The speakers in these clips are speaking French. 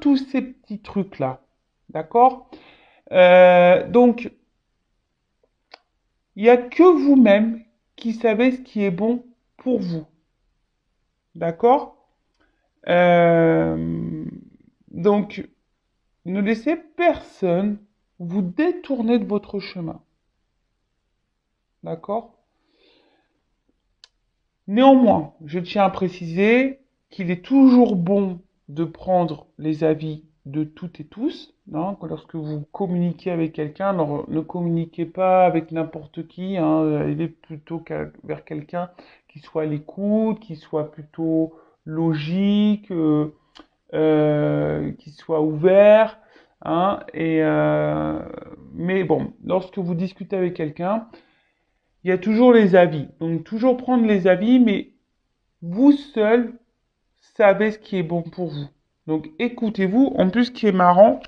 tous ces petits trucs-là. D'accord? Donc, il n'y a que vous-même qui savez ce qui est bon pour vous. D'accord? Euh, donc, ne laissez personne vous détourner de votre chemin. D'accord? Néanmoins, je tiens à préciser qu'il est toujours bon de prendre les avis de toutes et tous. Hein, lorsque vous communiquez avec quelqu'un, alors ne communiquez pas avec n'importe qui. Hein, allez plutôt vers quelqu'un qui soit à l'écoute, qui soit plutôt logique, qui soit ouvert. Hein, mais bon, lorsque vous discutez avec quelqu'un, il y a toujours les avis. Donc toujours prendre les avis, mais vous seul savez ce qui est bon pour vous. Donc écoutez-vous. En plus, ce qui est marrant,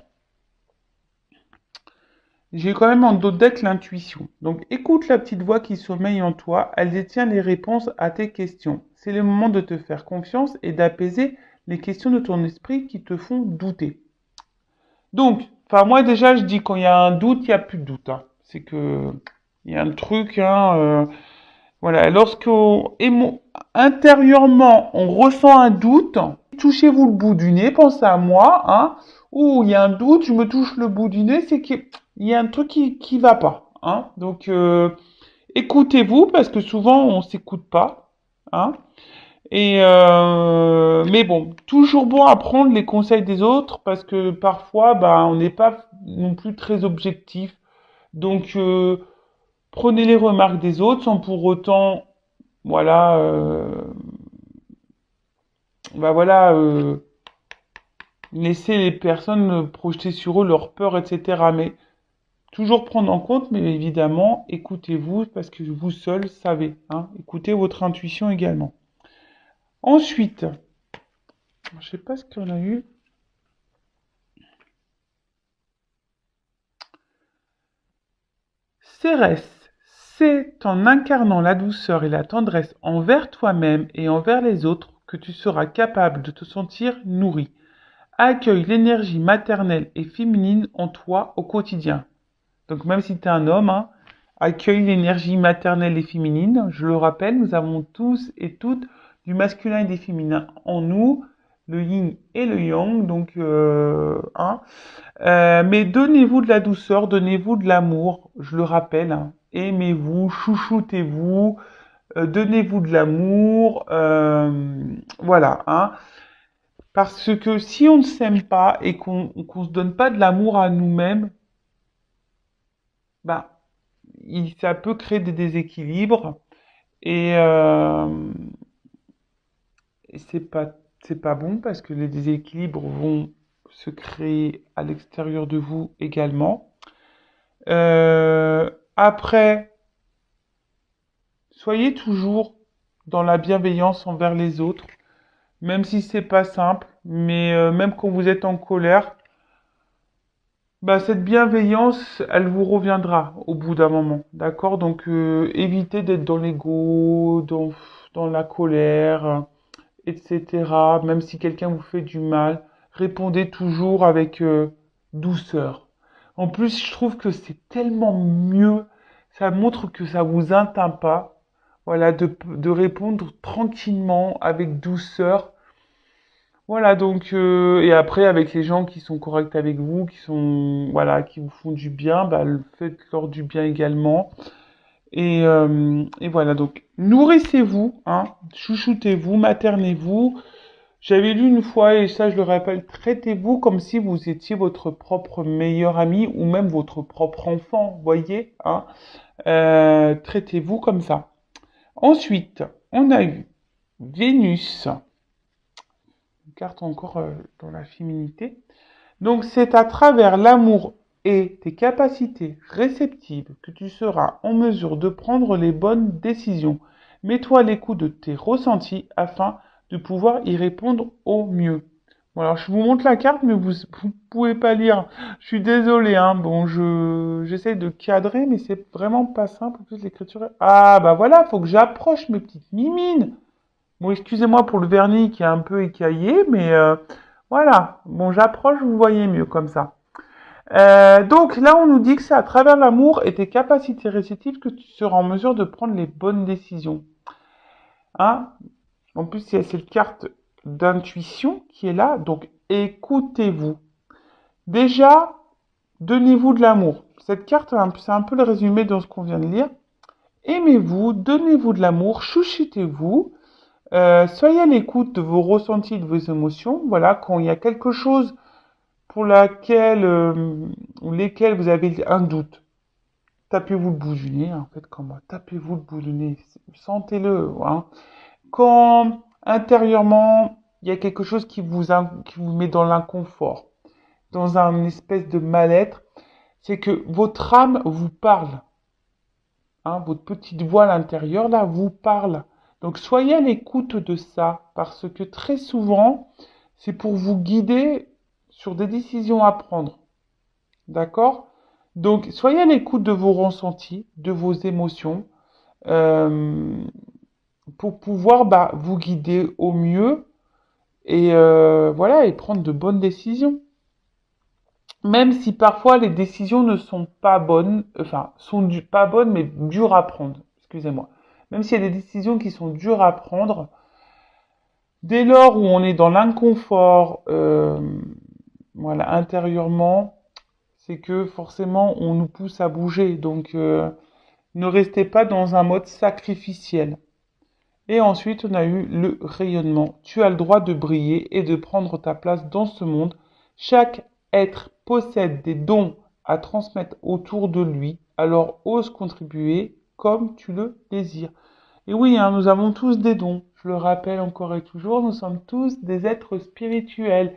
j'ai quand même en dos de deck l'intuition. Donc écoute la petite voix qui sommeille en toi. Elle détient les réponses à tes questions. C'est le moment de te faire confiance et d'apaiser les questions de ton esprit qui te font douter. Donc, enfin moi déjà je dis quand il y a un doute, il n'y a plus de doute. Hein. C'est que il y a un truc, hein, voilà, lorsque intérieurement on ressent un doute, touchez-vous le bout du nez, pensez à moi, hein, ou il y a un doute, je me touche le bout du nez, c'est qu'il y a un truc qui va pas, hein. Donc écoutez-vous parce que souvent on s'écoute pas, hein. Mais bon, toujours bon à prendre les conseils des autres parce que parfois, bah, on n'est pas non plus très objectif. Donc prenez les remarques des autres sans pour autant voilà, bah voilà, laisser les personnes projeter sur eux leurs peurs, etc. Mais toujours prendre en compte, mais évidemment, écoutez-vous parce que vous seul savez. Hein, écoutez votre intuition également. Ensuite, je sais pas ce qu'on a eu. Cérès, c'est en incarnant la douceur et la tendresse envers toi-même et envers les autres que tu seras capable de te sentir nourri. Accueille l'énergie maternelle et féminine en toi au quotidien. Donc même si tu es un homme, hein, accueille l'énergie maternelle et féminine. Je le rappelle, nous avons tous et toutes du masculin et des féminins en nous, le yin et le yang. Donc, hein. Mais donnez-vous de la douceur, donnez-vous de l'amour. Je le rappelle, hein. Aimez-vous, chouchoutez-vous, donnez-vous de l'amour. Voilà, hein. Parce que si on ne s'aime pas et qu'on se donne pas de l'amour à nous-mêmes, bah, ça peut créer des déséquilibres et, et c'est pas bon parce que les déséquilibres vont se créer à l'extérieur de vous également. Après, soyez toujours dans la bienveillance envers les autres, même si c'est pas simple, mais même quand vous êtes en colère, bah, cette bienveillance, elle vous reviendra au bout d'un moment, d'accord? Donc, évitez d'être dans l'ego, dans la colère, etc. Même si quelqu'un vous fait du mal, répondez toujours avec douceur. En plus, je trouve que c'est tellement mieux, ça montre que ça vous atteint pas, voilà, de répondre tranquillement, avec douceur. Voilà, donc, et après, avec les gens qui sont corrects avec vous, qui sont, voilà, qui vous font du bien, bah, faites-leur du bien également. Et voilà, donc, nourrissez-vous, hein, chouchoutez-vous, maternez-vous. J'avais lu une fois, et ça je le rappelle, traitez-vous comme si vous étiez votre propre meilleur ami ou même votre propre enfant, voyez, hein. Traitez-vous comme ça. Ensuite, on a eu Vénus, une carte encore dans la féminité. Donc c'est à travers l'amour et tes capacités réceptives que tu seras en mesure de prendre les bonnes décisions. Mets-toi à l'écoute de tes ressentis afin de pouvoir y répondre au mieux. Bon, alors je vous montre la carte, mais vous ne pouvez pas lire. Je suis désolé, hein. Bon, j'essaie de cadrer, mais c'est vraiment pas simple. En plus, l'écriture Ah, bah voilà, faut que j'approche mes petites mimines. Bon, excusez-moi pour le vernis qui est un peu écaillé, mais Voilà. Bon, j'approche, vous voyez mieux comme ça. Donc là, on nous dit que c'est à travers l'amour et tes capacités réceptives que tu seras en mesure de prendre les bonnes décisions. Hein? En plus, il y a cette carte d'intuition qui est là. Donc, écoutez-vous. Déjà, donnez-vous de l'amour. Cette carte, c'est un peu le résumé de ce qu'on vient de lire. Aimez-vous, donnez-vous de l'amour, chouchoutez-vous, soyez à l'écoute de vos ressentis, de vos émotions. Voilà, quand il y a quelque chose pour laquelle ou lesquels vous avez un doute, tapez-vous le bout du nez, en fait, comme moi, tapez-vous le bout du nez, sentez-le. Hein. Quand intérieurement, il y a quelque chose qui vous met dans l'inconfort, dans un espèce de mal-être, c'est que votre âme vous parle. Hein, votre petite voix à l'intérieur, là, vous parle. Donc, soyez à l'écoute de ça, parce que très souvent, c'est pour vous guider sur des décisions à prendre. D'accord? Donc, soyez à l'écoute de vos ressentis, de vos émotions, euh, pour pouvoir vous guider au mieux et voilà, et prendre de bonnes décisions. Même si parfois les décisions ne sont pas bonnes, enfin, pas bonnes, mais dures à prendre. Excusez-moi. Même s'il y a des décisions qui sont dures à prendre, dès lors où on est dans l'inconfort, voilà, intérieurement, c'est que forcément on nous pousse à bouger. Donc, ne restez pas dans un mode sacrificiel. Et ensuite, on a eu le rayonnement. Tu as le droit de briller et de prendre ta place dans ce monde. Chaque être possède des dons à transmettre autour de lui, alors ose contribuer comme tu le désires. Et oui, hein, nous avons tous des dons. Je le rappelle encore et toujours, nous sommes tous des êtres spirituels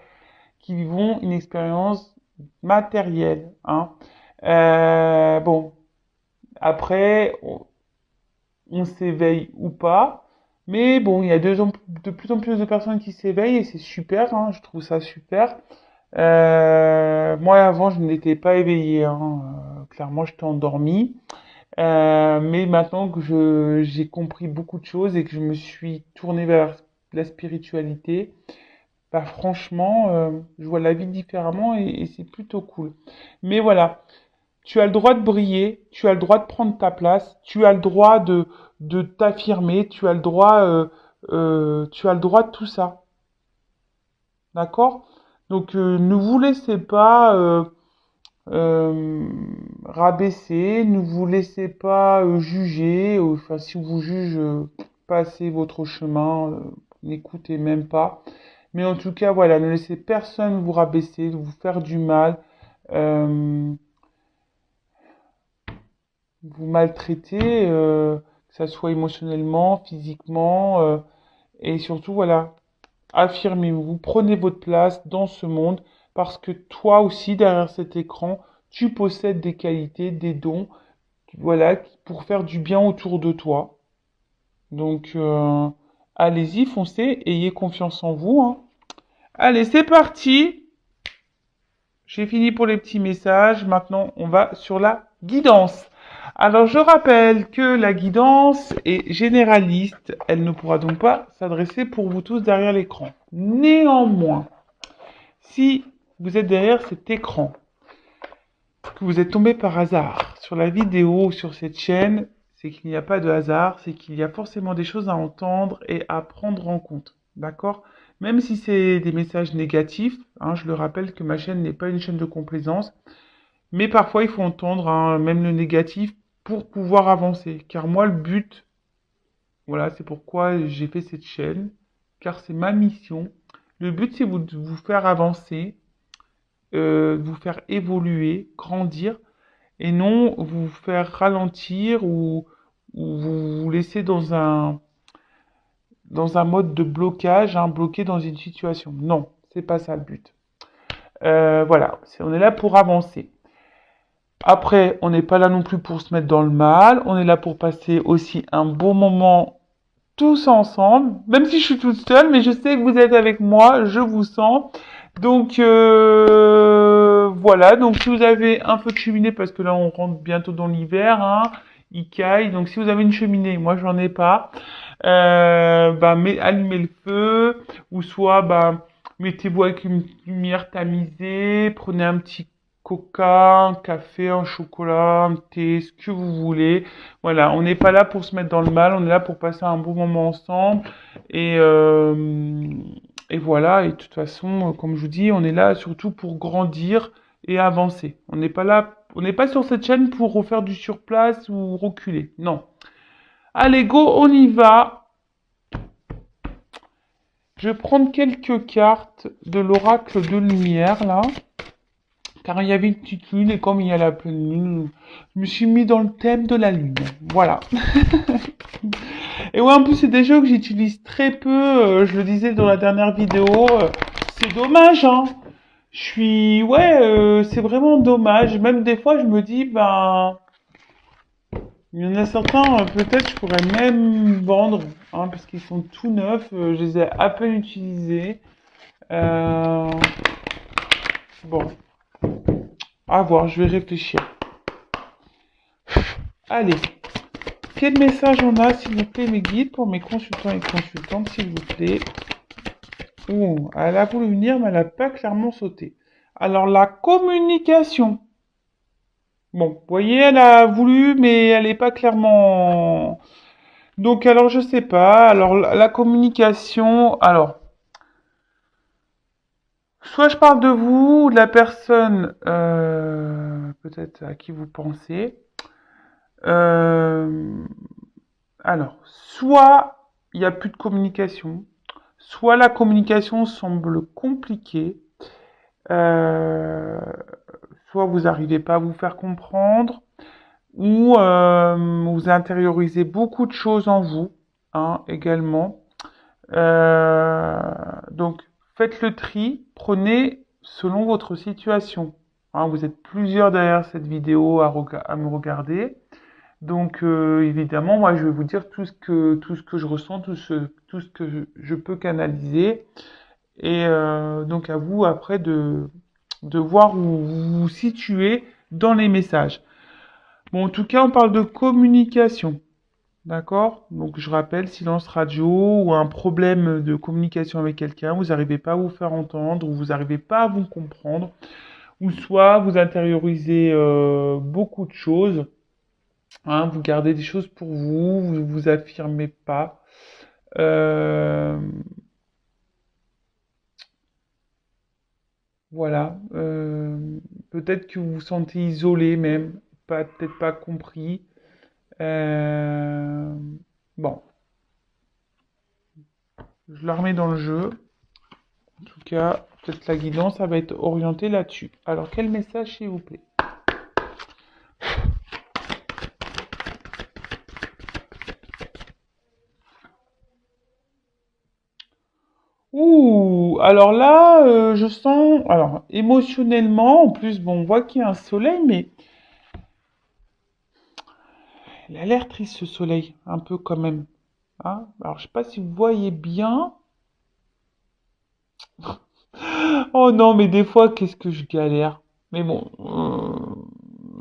qui vivons une expérience matérielle. Hein. Bon, après, on s'éveille ou pas. Mais bon, il y a de plus en plus de personnes qui s'éveillent et c'est super, hein, je trouve ça super. Moi, avant, je n'étais pas éveillé, hein, clairement, j'étais endormi. Mais maintenant que j'ai compris beaucoup de choses et que je me suis tourné vers la spiritualité, bah franchement, je vois la vie différemment et c'est plutôt cool. Mais voilà, tu as le droit de briller, tu as le droit de prendre ta place, tu as le droit de t'affirmer, tu as le droit de tout ça. D'accord? Donc, ne vous laissez pas euh, rabaisser, ne vous laissez pas juger. Enfin, si on vous juge, passez votre chemin, n'écoutez même pas. Mais en tout cas, voilà, ne laissez personne vous rabaisser, vous faire du mal. Euh, vous maltraiter, que ça soit émotionnellement, physiquement, et surtout, voilà, affirmez-vous, prenez votre place dans ce monde, parce que toi aussi, derrière cet écran, tu possèdes des qualités, des dons, voilà, pour faire du bien autour de toi. Donc, allez-y, foncez, ayez confiance en vous. Hein. Allez, c'est parti. J'ai fini pour les petits messages. Maintenant, on va sur la guidance. Alors, je rappelle que la guidance est généraliste. Elle ne pourra donc pas s'adresser pour vous tous derrière l'écran. Néanmoins, si vous êtes derrière cet écran, que vous êtes tombé par hasard sur la vidéo ou sur cette chaîne, c'est qu'il n'y a pas de hasard, c'est qu'il y a forcément des choses à entendre et à prendre en compte. D'accord? Même si c'est des messages négatifs, hein, je le rappelle que ma chaîne n'est pas une chaîne de complaisance, mais parfois il faut entendre hein, même le négatif pour pouvoir avancer. Car moi, le but, voilà, c'est pourquoi j'ai fait cette chaîne, car c'est ma mission. Le but, c'est de vous faire avancer, de vous faire évoluer, grandir, et non vous faire ralentir ou vous laisser dans un mode de blocage, hein, bloqué dans une situation. Non, c'est pas ça le but. Voilà, on est là pour avancer. Après, on n'est pas là non plus pour se mettre dans le mal, on est là pour passer aussi un bon moment tous ensemble, même si je suis toute seule, mais je sais que vous êtes avec moi, je vous sens. Donc voilà, donc si vous avez un feu de cheminée, parce que là on rentre bientôt dans l'hiver, hein, il caille, donc si vous avez une cheminée, moi j'en ai pas, allumez le feu, ou soit Mettez-vous avec une lumière tamisée, prenez un petit coca, un café, un chocolat, un thé, ce que vous voulez. Voilà, on n'est pas là pour se mettre dans le mal, on est là pour passer un bon moment ensemble. Et, euh, et voilà, et de toute façon, comme je vous dis, on est là surtout pour grandir et avancer. On n'est pas là, on n'est pas sur cette chaîne pour refaire du surplace ou reculer. Non. Allez, go, on y va. Je vais prendre quelques cartes de l'oracle de lumière, là. Car il y avait une petite lune, et comme il y a la pleine lune, je me suis mis dans le thème de la lune. Voilà. Et ouais, en plus, c'est des jeux que j'utilise très peu. Je le disais dans la dernière vidéo. C'est dommage, hein. Ouais, c'est vraiment dommage. Même des fois, je me dis, ben, il y en a certains, peut-être, je pourrais même vendre, hein, parce qu'ils sont tout neufs. Je les ai à peine utilisés. Euh, bon, à voir, je vais réfléchir. Allez, quel message on a, s'il vous plaît, mes guides, pour mes consultants et consultantes, s'il vous plaît. Oh, elle a voulu venir, mais elle n'a pas clairement sauté. Alors, la communication. Bon, vous voyez, elle a voulu, mais elle n'est pas clairement... Donc, alors, je sais pas. Alors, la communication... Alors, soit je parle de vous, de la personne, peut-être à qui vous pensez. Euh, alors, soit il n'y a plus de communication, soit la communication semble compliquée, euh, soit vous n'arrivez pas à vous faire comprendre, ou vous intériorisez beaucoup de choses en vous, hein, également. Euh, donc, faites le tri, prenez selon votre situation. Hein, vous êtes plusieurs derrière cette vidéo à me regarder. Donc, évidemment, moi, je vais vous dire tout ce que je ressens, tout ce que je peux canaliser. Et donc, à vous, après, de voir où vous vous situez dans les messages. Bon, en tout cas, on parle de communication. D'accord? Donc, je rappelle, silence radio ou un problème de communication avec quelqu'un, vous n'arrivez pas à vous faire entendre ou vous n'arrivez pas à vous comprendre, ou soit vous intériorisez beaucoup de choses, hein, vous gardez des choses pour vous, vous vous affirmez pas. Euh, voilà. Peut-être que vous vous sentez isolé même, pas, peut-être pas compris. Euh, bon, je la remets dans le jeu. En tout cas, peut-être la guidance, ça va être orienté là-dessus. Alors, quel message, s'il vous plaît? Ouh, alors là, je sens, alors émotionnellement, en plus, bon, on voit qu'il y a un soleil, mais il a l'air triste ce soleil, un peu quand même. Hein, alors, je sais pas si vous voyez bien. Oh non, mais des fois, qu'est-ce que je galère. Mais bon,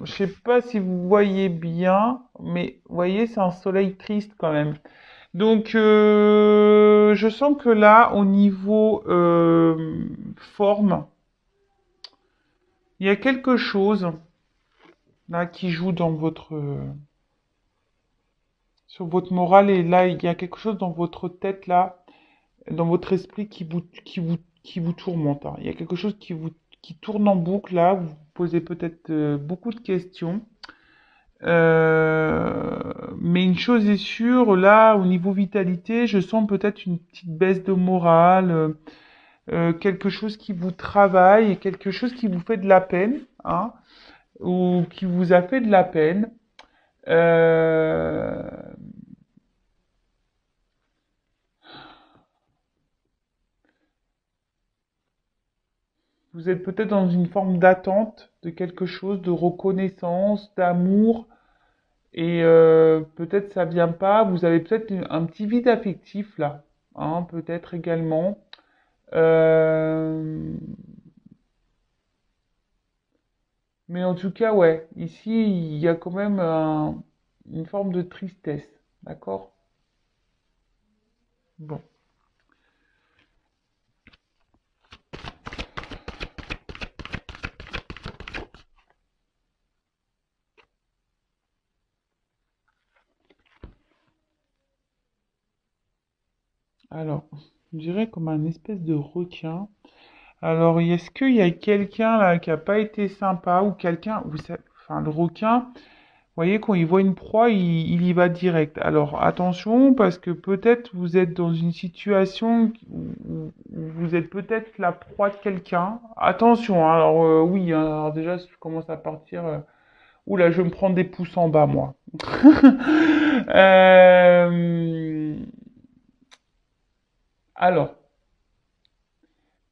je sais pas si vous voyez bien, mais vous voyez, c'est un soleil triste quand même. Donc, je sens que là, au niveau forme, il y a quelque chose là qui joue dans sur votre morale et là, il y a quelque chose dans votre tête là, dans votre esprit qui vous tourmente, hein. Il y a quelque chose qui tourne en boucle là. Vous vous posez peut-être beaucoup de questions. Mais une chose est sûre, là, au niveau vitalité, je sens peut-être une petite baisse de morale. Quelque chose qui vous travaille et quelque chose qui vous fait de la peine, hein, ou qui vous a fait de la peine. Euh, vous êtes peut-être dans une forme d'attente de quelque chose, de reconnaissance, d'amour, et peut-être ça vient pas. Vous avez peut-être un petit vide affectif là, hein, peut-être également. Euh, mais en tout cas, ouais, ici il y a quand même une forme de tristesse, d'accord? Bon. Alors, je dirais comme un espèce de requin. Alors, est-ce qu'il y a quelqu'un là qui a pas été sympa ou quelqu'un, vous savez, enfin, le requin, vous voyez, quand il voit une proie, il y va direct. Alors, attention, parce que peut-être vous êtes dans une situation où vous êtes peut-être la proie de quelqu'un. Attention, hein, alors oui, hein, alors déjà, si je commence à partir, oula, je vais me prendre des pouces en bas, moi. Euh, alors,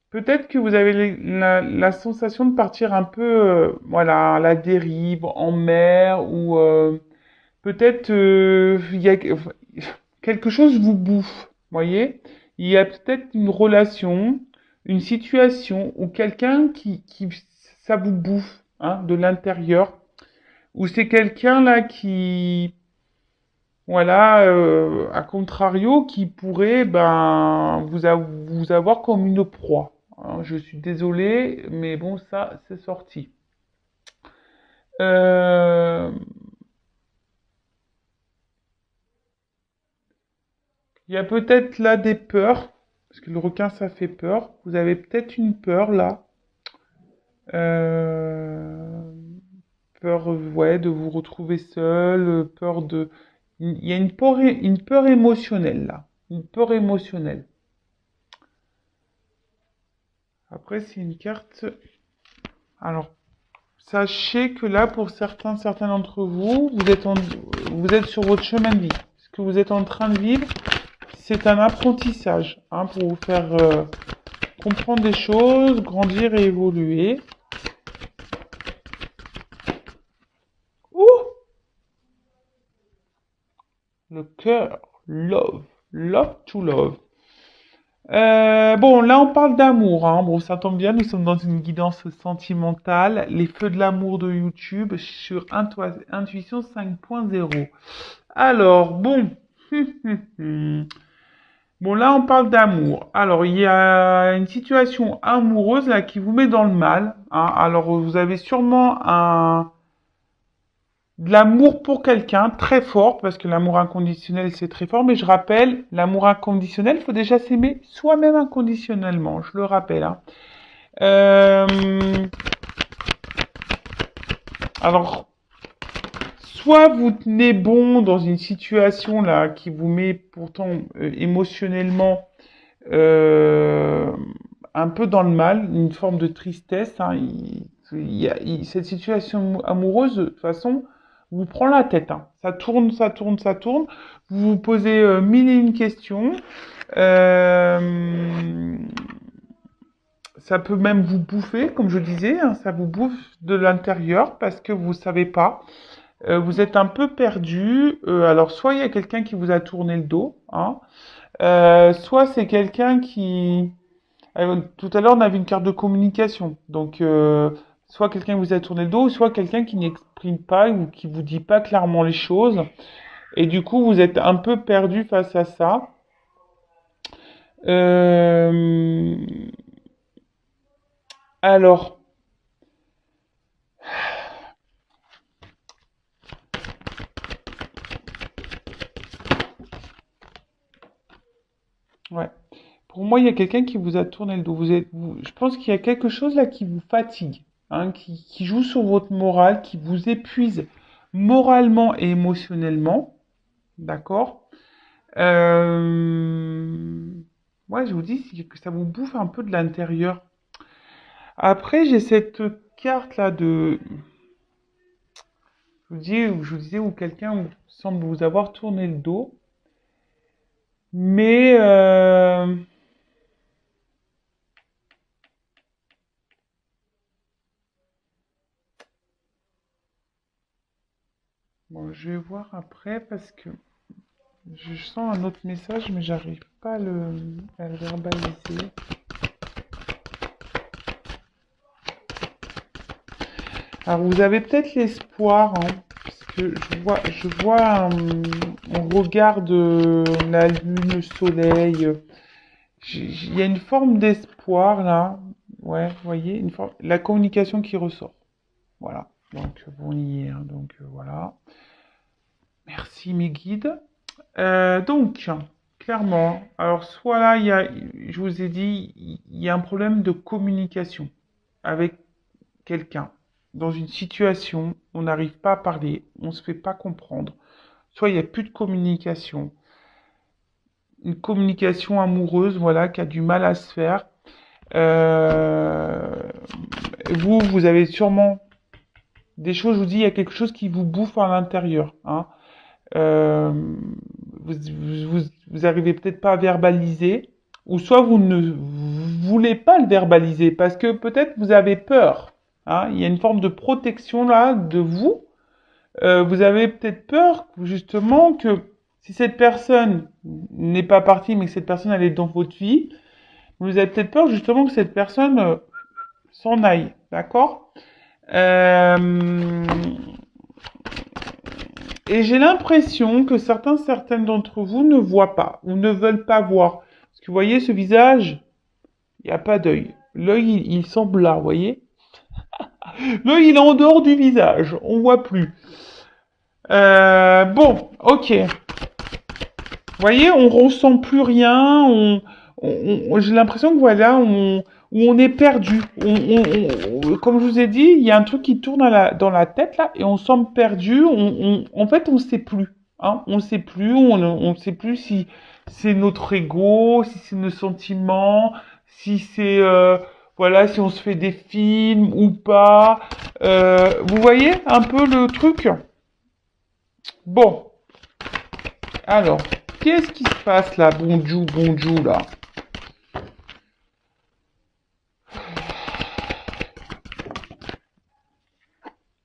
peut-être que vous avez la sensation de partir un peu, voilà, à la dérive, en mer, ou peut-être il y a quelque chose vous bouffe, voyez? Il y a peut-être une relation, une situation, ou quelqu'un qui ça vous bouffe, hein, de l'intérieur, ou c'est quelqu'un là qui voilà, à contrario, qui pourrait ben, vous avoir comme une proie. Hein, je suis désolé, mais bon, ça, c'est sorti. Euh, Il y a peut-être là des peurs, parce que le requin, ça fait peur. Vous avez peut-être une peur là. Euh, Peur, ouais, de vous retrouver seul, peur de... Il y a une peur émotionnelle là. Une peur émotionnelle. Après, c'est une carte. Alors, sachez que là, pour certains d'entre vous, vous êtes sur votre chemin de vie. Ce que vous êtes en train de vivre, c'est un apprentissage, hein, pour vous faire comprendre des choses, grandir et évoluer. Ouh, le cœur, love, love to love. Bon, là on parle d'amour, hein. Bon, ça tombe bien, nous sommes dans une guidance sentimentale, les feux de l'amour de YouTube sur Intuition 5.0. Alors, bon, bon, là on parle d'amour. Alors, il y a une situation amoureuse là qui vous met dans le mal, hein. Alors, vous avez sûrement de l'amour pour quelqu'un très fort, parce que l'amour inconditionnel c'est très fort, mais je rappelle, l'amour inconditionnel, il faut déjà s'aimer soi-même inconditionnellement, je le rappelle, hein. Euh, alors, soit vous tenez bon dans une situation là qui vous met pourtant émotionnellement euh, un peu dans le mal, une forme de tristesse, hein. Cette situation amoureuse, de toute façon, vous prend la tête, hein. Ça tourne, ça tourne, ça tourne. Vous vous posez mille et une questions. Euh, Ça peut même vous bouffer, comme je disais, hein, ça vous bouffe de l'intérieur parce que vous savez pas. Vous êtes un peu perdu. Alors, soit il y a quelqu'un qui vous a tourné le dos, hein, soit c'est quelqu'un qui... tout à l'heure, on avait une carte de communication. Donc, soit quelqu'un vous a tourné le dos, soit quelqu'un qui n'exprime pas ou qui vous dit pas clairement les choses. Et du coup, vous êtes un peu perdu face à ça. Euh, alors, ouais. Pour moi, il y a quelqu'un qui vous a tourné le dos. Je pense qu'il y a quelque chose là qui vous fatigue, hein, qui joue sur votre morale, qui vous épuise moralement et émotionnellement. D'accord? Euh, Ouais, je vous dis que ça vous bouffe un peu de l'intérieur. Après, j'ai cette carte là de, je vous disais où quelqu'un semble vous avoir tourné le dos, mais bon, je vais voir après parce que je sens un autre message, mais j'arrive pas à le verbaliser. Alors, vous avez peut-être l'espoir, hein, parce que je vois on regarde la lune, le soleil. Il y a une forme d'espoir là. Ouais, vous voyez, la communication qui ressort. Voilà. Donc, bon, on y est, hein, donc, voilà. Merci, mes guides. Donc, clairement. Alors, soit là, je vous ai dit, il y a un problème de communication avec quelqu'un. Dans une situation, on n'arrive pas à parler, on ne se fait pas comprendre. Soit il n'y a plus de communication, une communication amoureuse, voilà, qui a du mal à se faire. Euh, vous avez sûrement des choses, je vous dis, il y a quelque chose qui vous bouffe à l'intérieur, hein. Euh, vous arrivez peut-être pas à verbaliser, ou soit vous ne voulez pas le verbaliser parce que peut-être vous avez peur, hein. Il y a une forme de protection là de vous. Vous avez peut-être peur justement que si cette personne n'est pas partie, mais que cette personne elle est dans votre vie, vous avez peut-être peur justement que cette personne s'en aille, d'accord? Euh, Et j'ai l'impression que certaines d'entre vous ne voient pas ou ne veulent pas voir. Parce que vous voyez ce visage, il n'y a pas d'œil. L'œil, il semble là, vous voyez. L'œil, il est en dehors du visage, on voit plus. Bon, ok. Vous voyez, on ressent plus rien. J'ai l'impression que voilà, où on est perdu. Comme je vous ai dit, il y a un truc qui tourne dans la tête là, et on semble perdu. En fait, on ne sait plus. Hein, on ne sait plus. On ne sait plus si c'est notre ego, si c'est nos sentiments, si c'est voilà, si on se fait des films ou pas. Vous voyez un peu le truc? Bon, alors. Qu'est-ce qui se passe là, bonjour, bonjour là?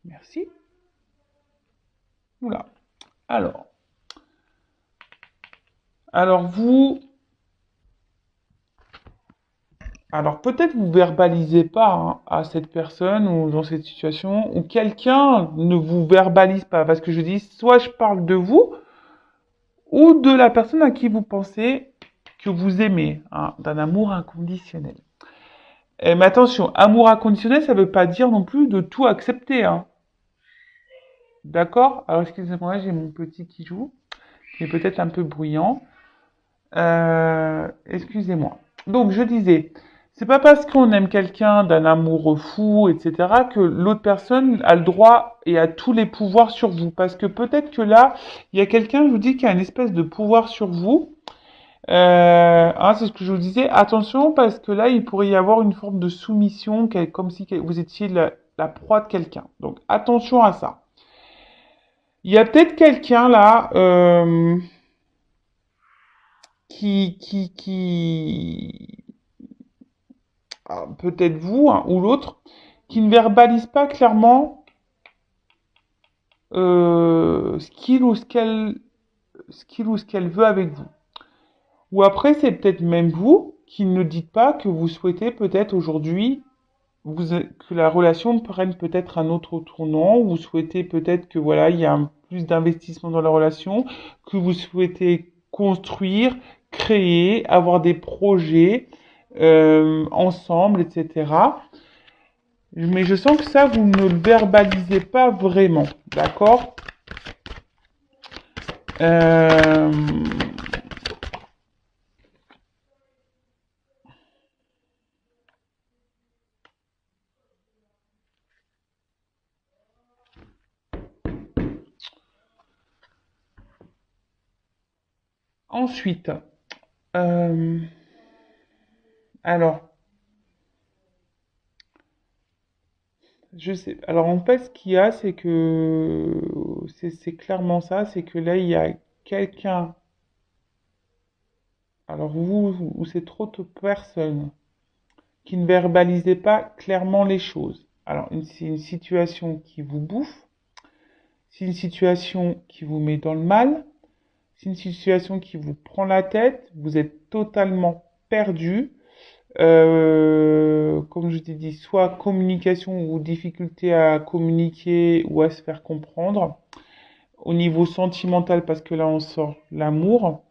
Merci. Oula. Alors. Alors vous. Alors peut-être vous verbalisez pas hein, à cette personne ou dans cette situation, ou quelqu'un ne vous verbalise pas. Parce que je dis, soit je parle de vous, ou de la personne à qui vous pensez que vous aimez, hein, d'un amour inconditionnel. Mais attention, amour inconditionnel, ça ne veut pas dire non plus de tout accepter, hein. D'accord? Alors excusez-moi, j'ai mon petit qui joue, qui est peut-être un peu bruyant. Excusez-moi. Donc je disais, c'est pas parce qu'on aime quelqu'un d'un amour fou, etc., que l'autre personne a le droit et a tous les pouvoirs sur vous. Parce que peut-être que là, il y a quelqu'un, je vous dis, qui a une espèce de pouvoir sur vous. Hein, c'est ce que je vous disais. Attention, parce que là, il pourrait y avoir une forme de soumission, comme si vous étiez la proie de quelqu'un. Donc attention à ça. Il y a peut-être quelqu'un là qui peut-être vous hein, ou l'autre, qui ne verbalise pas clairement ce qu'il ou ce qu'elle veut avec vous. Ou après, c'est peut-être même vous qui ne dites pas que vous souhaitez peut-être aujourd'hui que la relation prenne peut-être un autre tournant, ou vous souhaitez peut-être que voilà, il y a plus d'investissement dans la relation, que vous souhaitez construire, créer, avoir des projets ensemble, etc. Mais je sens que ça, vous ne le verbalisez pas vraiment, d'accord? Euh, Ensuite, euh, alors, je sais. Alors en fait, ce qu'il y a, c'est que c'est clairement ça, c'est que là, il y a quelqu'un. Alors vous, ou c'est trop de personnes qui ne verbalisez pas clairement les choses. Alors c'est une situation qui vous bouffe, c'est une situation qui vous met dans le mal, c'est une situation qui vous prend la tête, vous êtes totalement perdu. Comme je t'ai dit, soit communication ou difficulté à communiquer ou à se faire comprendre. Au niveau sentimental, parce que là on sort l'amour.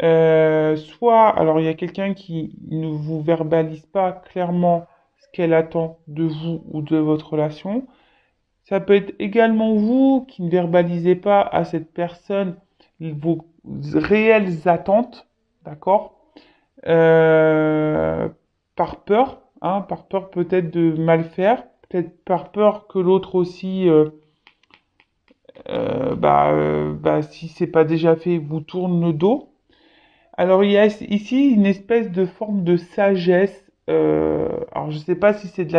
Soit, alors il y a quelqu'un qui ne vous verbalise pas clairement ce qu'elle attend de vous ou de votre relation. Ça peut être également vous qui ne verbalisez pas à cette personne vos réelles attentes, d'accord? Euh, Par peur, hein, par peur peut-être de mal faire, peut-être par peur que l'autre aussi, si c'est pas déjà fait, vous tourne le dos. Alors il y a ici une espèce de forme de sagesse. Alors je sais pas si c'est de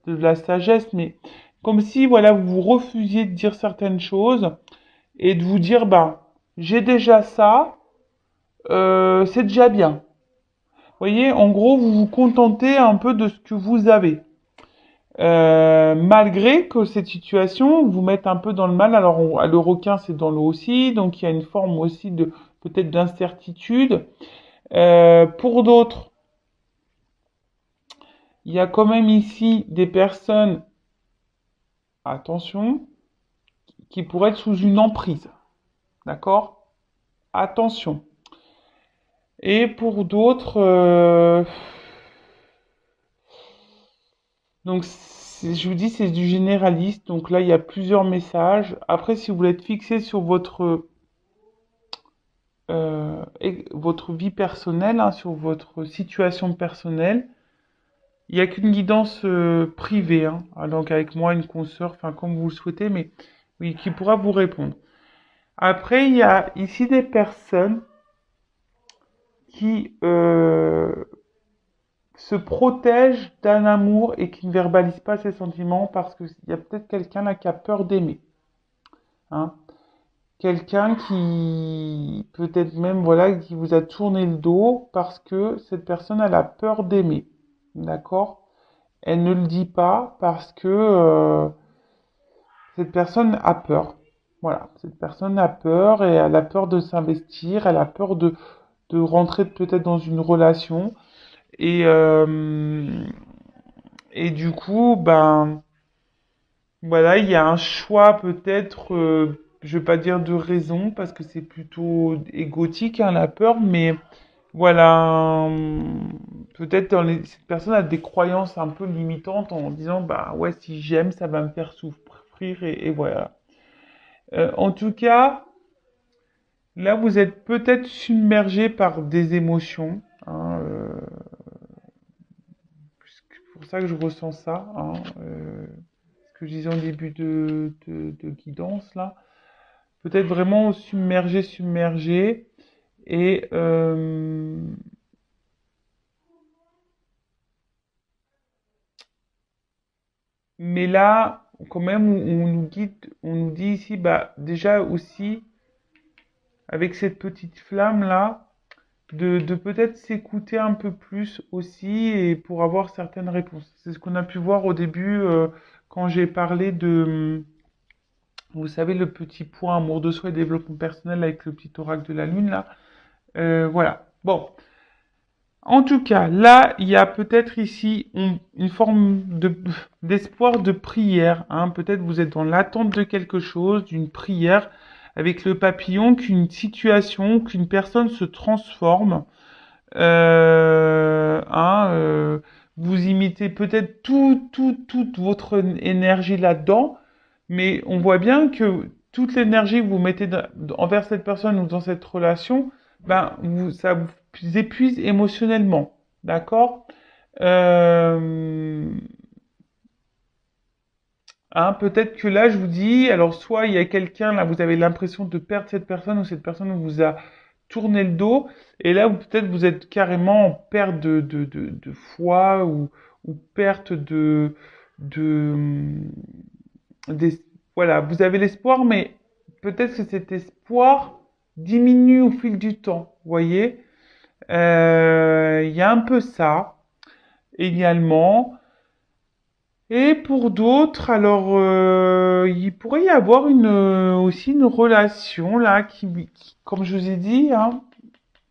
la sagesse, mais comme si voilà vous refusiez de dire certaines choses et de vous dire bah j'ai déjà ça, c'est déjà bien. Vous voyez, en gros vous vous contentez un peu de ce que vous avez. Malgré que cette situation vous mette un peu dans le mal. Alors le requin c'est dans l'eau aussi, donc il y a une forme aussi de peut-être d'incertitude. Pour d'autres, il y a quand même ici des personnes, attention, qui pourraient être sous une emprise. D'accord? Attention. Et pour d'autres, donc je vous dis, c'est du généraliste. Donc là, il y a plusieurs messages. Après, si vous voulez être fixé sur votre vie personnelle, hein, sur votre situation personnelle, il n'y a qu'une guidance privée, hein. Ah, donc avec moi, une consoeur, enfin comme vous le souhaitez, mais oui, qui pourra vous répondre. Après, il y a ici des personnes qui se protègent d'un amour et qui ne verbalisent pas ses sentiments parce qu'il y a peut-être quelqu'un là qui a peur d'aimer, hein. Quelqu'un qui peut-être même voilà qui vous a tourné le dos parce que cette personne elle a peur d'aimer, d'accord? Elle ne le dit pas parce que cette personne a peur. Voilà, cette personne a peur et elle a peur de s'investir, elle a peur de rentrer peut-être dans une relation et et du coup ben voilà il y a un choix peut-être je vais pas dire de raison parce que c'est plutôt égotique hein, la peur mais voilà peut-être cette personne a des croyances un peu limitantes en disant bah ouais si j'aime ça va me faire souffrir et voilà. En tout cas là vous êtes peut-être submergé par des émotions hein, c'est pour ça que je ressens ça, hein, ce que je disais en début de guidance là. Peut-être vraiment submergé, submergé. Et mais là, quand même, on nous guide, on nous dit ici, bah déjà aussi avec cette petite flamme là, de peut-être s'écouter un peu plus aussi et pour avoir certaines réponses. C'est ce qu'on a pu voir au début quand j'ai parlé de vous savez, le petit point amour de soi et développement personnel avec le petit oracle de la lune, là. Voilà. Bon. En tout cas, là, il y a peut-être ici une forme d'espoir de prière, hein. Peut-être vous êtes dans l'attente de quelque chose, d'une prière, avec le papillon, qu'une situation, qu'une personne se transforme. Hein, vous imitez peut-être toute votre énergie là-dedans, mais on voit bien que toute l'énergie que vous mettez envers cette personne ou dans cette relation, ça vous épuise émotionnellement, d'accord? Euh, hein, peut-être que là, je vous dis, alors soit il y a quelqu'un, là, vous avez l'impression de perdre cette personne ou cette personne vous a tourné le dos, et là, peut-être vous êtes carrément en perte de foi ou perte de, d'es- voilà, vous avez l'espoir, mais peut-être que cet espoir diminue au fil du temps, vous voyez? Il y a un peu ça également. Et pour d'autres, alors il pourrait y avoir aussi une relation là comme je vous ai dit, hein,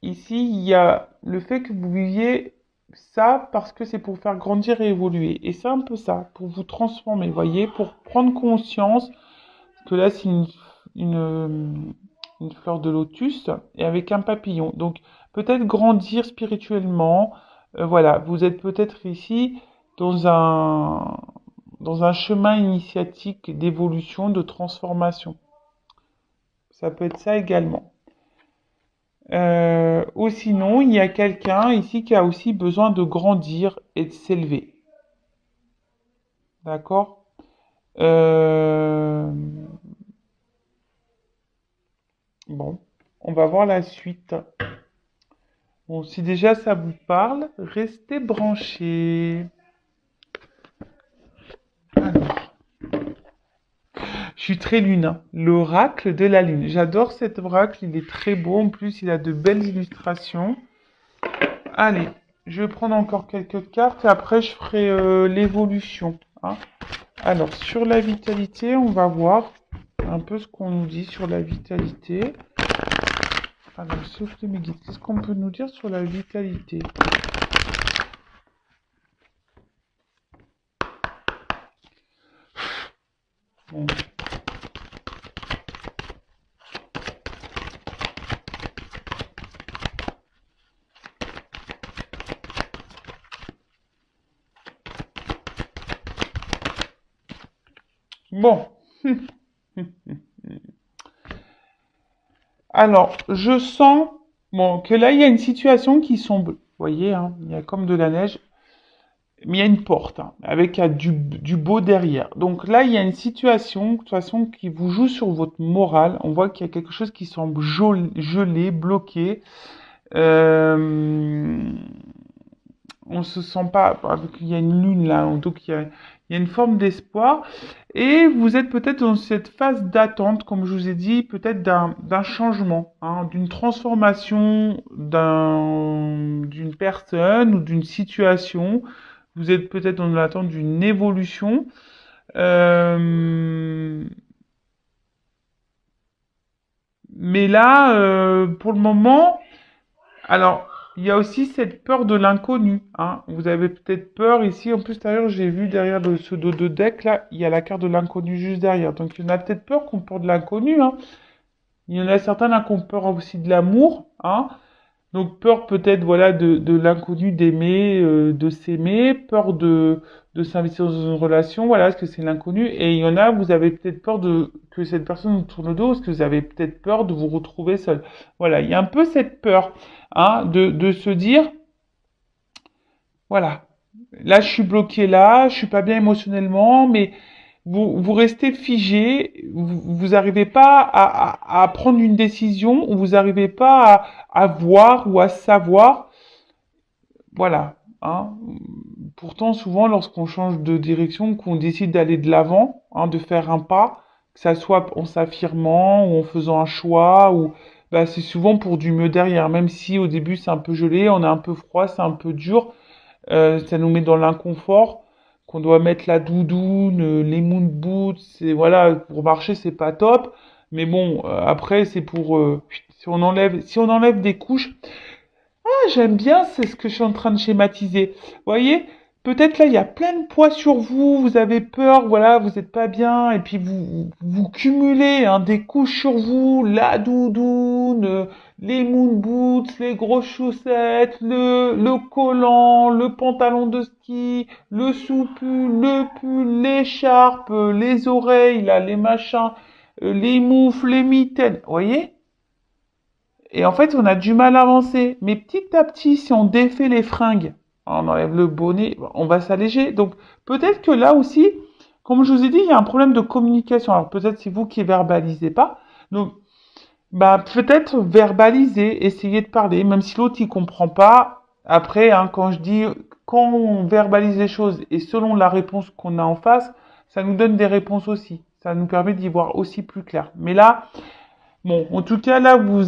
ici il y a le fait que vous viviez ça parce que c'est pour faire grandir et évoluer. Et c'est un peu ça, pour vous transformer, vous voyez, pour prendre conscience que là c'est une fleur de lotus et avec un papillon. Donc peut-être grandir spirituellement. Voilà, vous êtes peut-être ici dans dans un chemin initiatique d'évolution, de transformation. Ça peut être ça également. Ou sinon, il y a quelqu'un ici qui a aussi besoin de grandir et de s'élever. D'accord? Euh, bon, on va voir la suite. Bon, si déjà ça vous parle, restez branchés. Alors, je suis très lune, hein. L'oracle de la lune. J'adore cet oracle, il est très beau. En plus, il a de belles illustrations. Allez, je vais prendre encore quelques cartes et après je ferai l'évolution, hein. Alors, sur la vitalité, on va voir un peu ce qu'on nous dit sur la vitalité. Alors, sauf mes guides, qu'est-ce qu'on peut nous dire sur la vitalité? Bon. Bon. Alors, je sens bon, que là, il y a une situation qui sombre. Vous voyez, hein, il y a comme de la neige, mais il y a une porte, hein, avec du beau derrière. Donc là, il y a une situation, de toute façon, qui vous joue sur votre morale. On voit qu'il y a quelque chose qui semble gelé, bloqué. Euh, on se sent pas, il y a une lune là, donc il y a une forme d'espoir. Et vous êtes peut-être dans cette phase d'attente, comme je vous ai dit, peut-être d'un changement, hein, d'une transformation d'une personne ou d'une situation. Vous êtes peut-être dans l'attente d'une évolution. Euh, mais là, pour le moment, alors, il y a aussi cette peur de l'inconnu, hein. Vous avez peut-être peur ici. En plus, d'ailleurs, j'ai vu derrière ce dos de deck, là, il y a la carte de l'inconnu juste derrière. Donc, il y en a peut-être peur qu'on peur de l'inconnu, hein. Il y en a certains là qui ont peur aussi de l'amour, hein. Donc, peur peut-être, voilà, de l'inconnu, d'aimer, de s'aimer, peur de s'investir dans une relation, voilà, parce que c'est l'inconnu. Et il y en a, vous avez peut-être peur que cette personne vous tourne le dos, parce que vous avez peut-être peur de vous retrouver seul. Voilà, il y a un peu cette peur, hein, de se dire, voilà, là, je suis bloqué là, je suis pas bien émotionnellement, mais vous restez figé, vous arrivez pas à prendre une décision, ou vous n'arrivez pas à voir ou à savoir, voilà, hein. Pourtant, souvent, lorsqu'on change de direction, qu'on décide d'aller de l'avant, hein, de faire un pas, que ça soit en s'affirmant ou en faisant un choix, ou bah, c'est souvent pour du mieux derrière, même si au début c'est un peu gelé, on est un peu froid, c'est un peu dur, ça nous met dans l'inconfort, qu'on doit mettre la doudoune, les moon boots, voilà, pour marcher c'est pas top, mais bon, après c'est pour si on enlève des couches, ah, j'aime bien, c'est ce que je suis en train de schématiser. Vous voyez, peut-être là il y a plein de poids sur vous, vous avez peur, voilà, vous n'êtes pas bien, et puis vous cumulez, hein, des couches sur vous, la doudoune, les moon boots, les grosses chaussettes, le collant, le pantalon de ski, le sous-pull, le pull, l'écharpe, les oreilles, là, les machins, les moufles, les mitaines. Vous voyez? Et en fait, on a du mal à avancer. Mais petit à petit, si on défait les fringues, on enlève le bonnet, on va s'alléger. Donc peut-être que là aussi, comme je vous ai dit, il y a un problème de communication. Alors peut-être c'est vous qui verbalisez pas. Donc bah peut-être verbaliser, essayer de parler, même si l'autre il comprend pas. Après, hein, quand on verbalise les choses et selon la réponse qu'on a en face, ça nous donne des réponses aussi. Ça nous permet d'y voir aussi plus clair. Mais là, bon, en tout cas, là, vous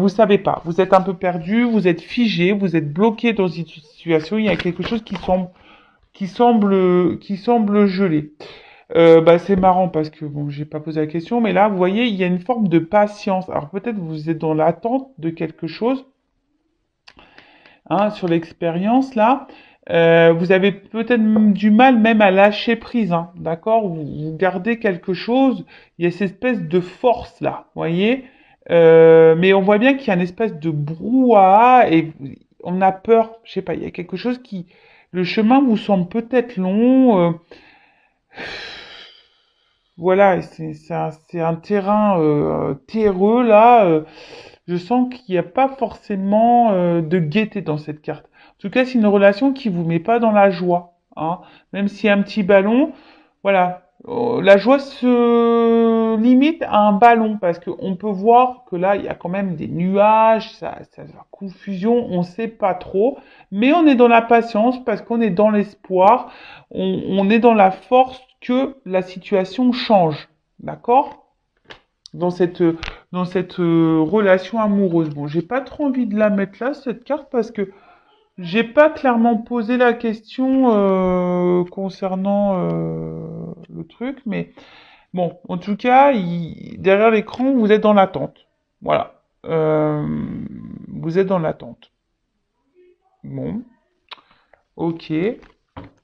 savez pas. Vous êtes un peu perdu, vous êtes figé, vous êtes bloqué dans une situation. Il y a quelque chose qui semble gelé. Bah, c'est marrant parce que bon, j'ai pas posé la question, mais là, vous voyez, il y a une forme de patience. Alors peut-être vous êtes dans l'attente de quelque chose, hein, sur l'expérience là. Vous avez peut-être du mal même à lâcher prise, hein, d'accord? Vous gardez quelque chose, il y a cette espèce de force là, vous voyez? Mais on voit bien qu'il y a une espèce de brouhaha et on a peur, je sais pas, il y a quelque chose qui... Le chemin vous semble peut-être long, voilà, c'est un terrain terreux là. je sens qu'il n'y a pas forcément de gaieté dans cette carte. En tout cas, c'est une relation qui vous met pas dans la joie, hein. Même s'il y a un petit ballon, voilà. La joie se limite à un ballon parce qu'on peut voir que là, il y a quand même des nuages, ça confusion, on sait pas trop. Mais on est dans la patience parce qu'on est dans l'espoir, on est dans la force que la situation change. D'accord? Dans cette relation amoureuse. Bon, j'ai pas trop envie de la mettre là, cette carte, parce que j'ai pas clairement posé la question concernant le truc, mais bon, en tout cas, derrière l'écran, vous êtes dans l'attente. Voilà. Vous êtes dans l'attente. Bon, ok. Il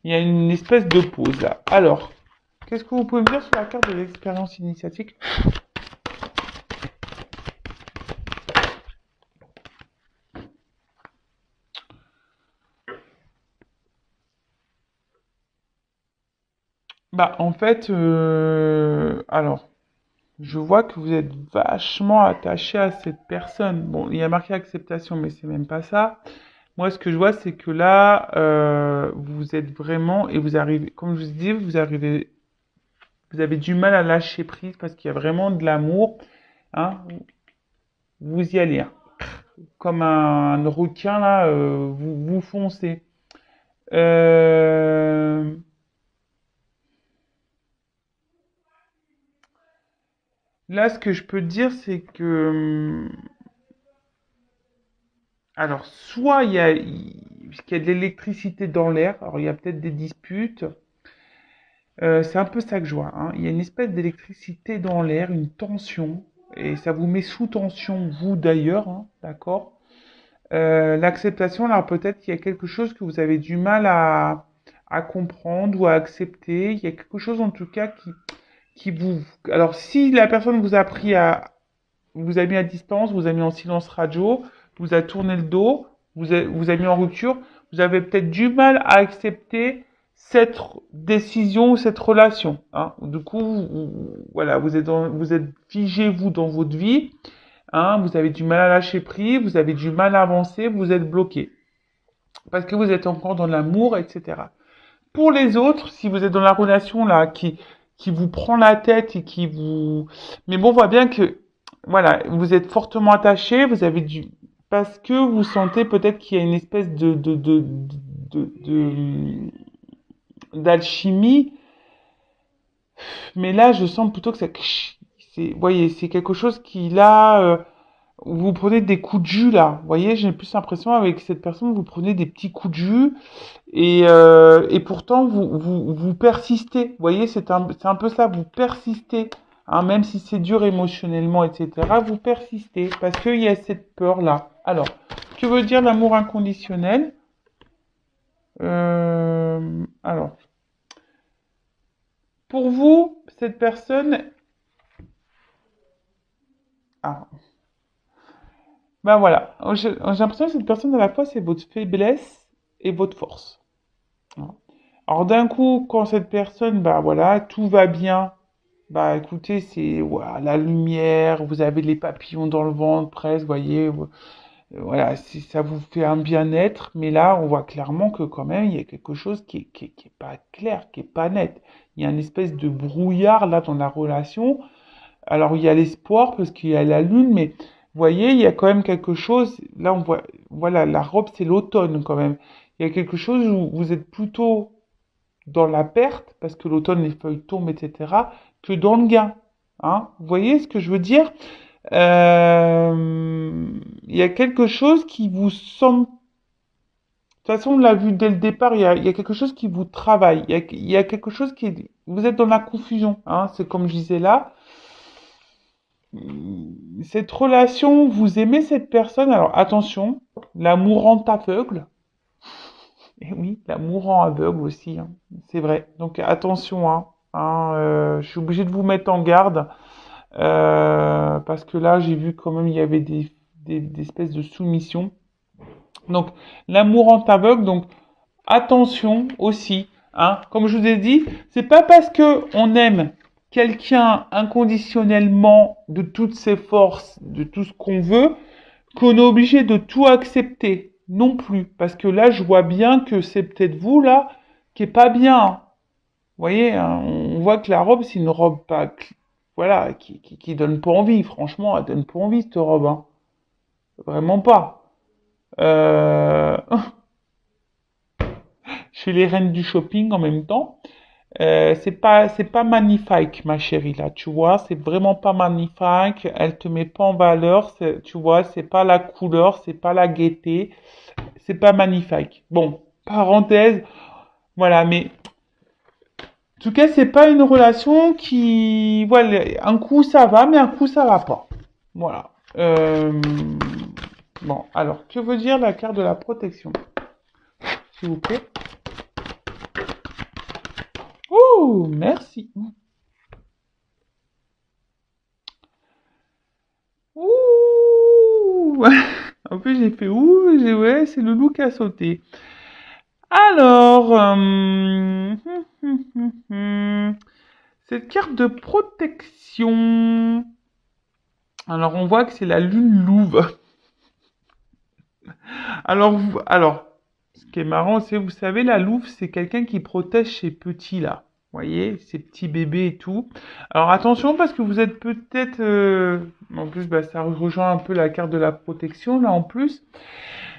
y a une espèce de pause là. Alors, qu'est-ce que vous pouvez me dire sur la carte de l'expérience initiatique? Bah, en fait, alors, je vois que vous êtes vachement attaché à cette personne. Bon, il y a marqué acceptation, mais c'est même pas ça. Moi, ce que je vois, c'est que là, vous êtes vraiment, et vous arrivez, comme je vous dis, vous avez du mal à lâcher prise parce qu'il y a vraiment de l'amour, hein. Vous y allez, hein. Comme un requin, là, vous foncez. Euh, Là, ce que je peux te dire, c'est que, alors, soit puisqu'il y a de l'électricité dans l'air, alors il y a peut-être des disputes. C'est un peu ça que je vois, hein. Il y a une espèce d'électricité dans l'air, une tension, et ça vous met sous tension, vous d'ailleurs, hein, d'accord? L'acceptation, alors peut-être qu'il y a quelque chose que vous avez du mal à comprendre ou à accepter. Il y a quelque chose en tout cas qui vous... Alors si la personne vous a mis à distance, vous a mis en silence radio, vous a tourné le dos, vous a mis en rupture, vous avez peut-être du mal à accepter cette décision ou cette relation, hein. Du coup, voilà, vous êtes figé, vous, dans votre vie, hein, vous avez du mal à lâcher prise, vous avez du mal à avancer, vous êtes bloqué. Parce que vous êtes encore dans l'amour, etc. Pour les autres, si vous êtes dans la relation là qui vous prend la tête et qui vous... Mais bon, on voit bien que, voilà, vous êtes fortement attaché, vous avez du... Parce que vous sentez peut-être qu'il y a une espèce d'alchimie, mais là, je sens plutôt que vous voyez, c'est quelque chose qui, là, vous prenez des coups de jus, là. Vous voyez, j'ai plus l'impression avec cette personne, vous prenez des petits coups de jus, et pourtant, vous persistez. Vous voyez, c'est un peu ça, vous persistez. Hein, même si c'est dur émotionnellement, etc., vous persistez. Parce qu'il y a cette peur-là. Alors, que veut dire l'amour inconditionnel? Alors, pour vous, cette personne... Ah, ben voilà. J'ai l'impression que cette personne, à la fois, c'est votre faiblesse et votre force. Hein. Alors d'un coup, quand cette personne, bah voilà, tout va bien, bah écoutez, c'est voilà, la lumière, vous avez les papillons dans le ventre presque, voyez, voilà, ça vous fait un bien-être, mais là, on voit clairement que quand même, il y a quelque chose qui est pas clair, qui est pas net. Il y a une espèce de brouillard là dans la relation. Alors il y a l'espoir parce qu'il y a la lune, mais vous voyez, il y a quand même quelque chose. Là, on voit, voilà, la robe, c'est l'automne quand même. Il y a quelque chose où vous êtes plutôt dans la perte, parce que l'automne, les feuilles tombent, etc., que dans le gain. Hein? Vous voyez ce que je veux dire? Il y a quelque chose qui vous semble... De toute façon, on l'a vu dès le départ, il y a quelque chose qui vous travaille. Il y a quelque chose qui... Vous êtes dans la confusion. Hein? C'est comme je disais là. Cette relation, vous aimez cette personne. Alors attention, l'amour rend aveugle. Et oui, l'amour rend aveugle aussi, hein. C'est vrai. Donc attention, hein. Hein, je suis obligé de vous mettre en garde parce que là, j'ai vu quand même il y avait des espèces de soumission. Donc l'amour rend aveugle. Donc attention aussi, hein. Comme je vous ai dit, c'est pas parce que on aime quelqu'un inconditionnellement de toutes ses forces, de tout ce qu'on veut, qu'on est obligé de tout accepter non plus. Parce que là, je vois bien que c'est peut-être vous, là, qui est pas bien. Vous voyez, hein, on voit que la robe, c'est une robe pas, voilà, qui donne pas envie. Franchement, elle donne pas envie, cette robe, hein. Vraiment pas. Euh... Chez les reines du shopping en même temps. C'est pas magnifique, ma chérie, là, tu vois, c'est vraiment pas magnifique, elle te met pas en valeur, tu vois, c'est pas la couleur, c'est pas la gaieté, c'est pas magnifique. Bon, parenthèse, voilà, mais en tout cas, c'est pas une relation qui, voilà, un coup ça va, mais un coup ça va pas. Voilà. Bon, alors, que veut dire la carte de la protection, s'il vous plaît? Oh, merci. Ouh! En plus, j'ai fait ouh, ouais, c'est le loup qui a sauté. Alors, cette carte de protection. Alors, on voit que c'est la lune louve. Alors, ce qui est marrant, c'est, vous savez, la louve, c'est quelqu'un qui protège ses petits là. Vous voyez, ses petits bébés et tout. Alors attention parce que vous êtes peut-être, en plus, bah, ça rejoint un peu la carte de la protection là en plus.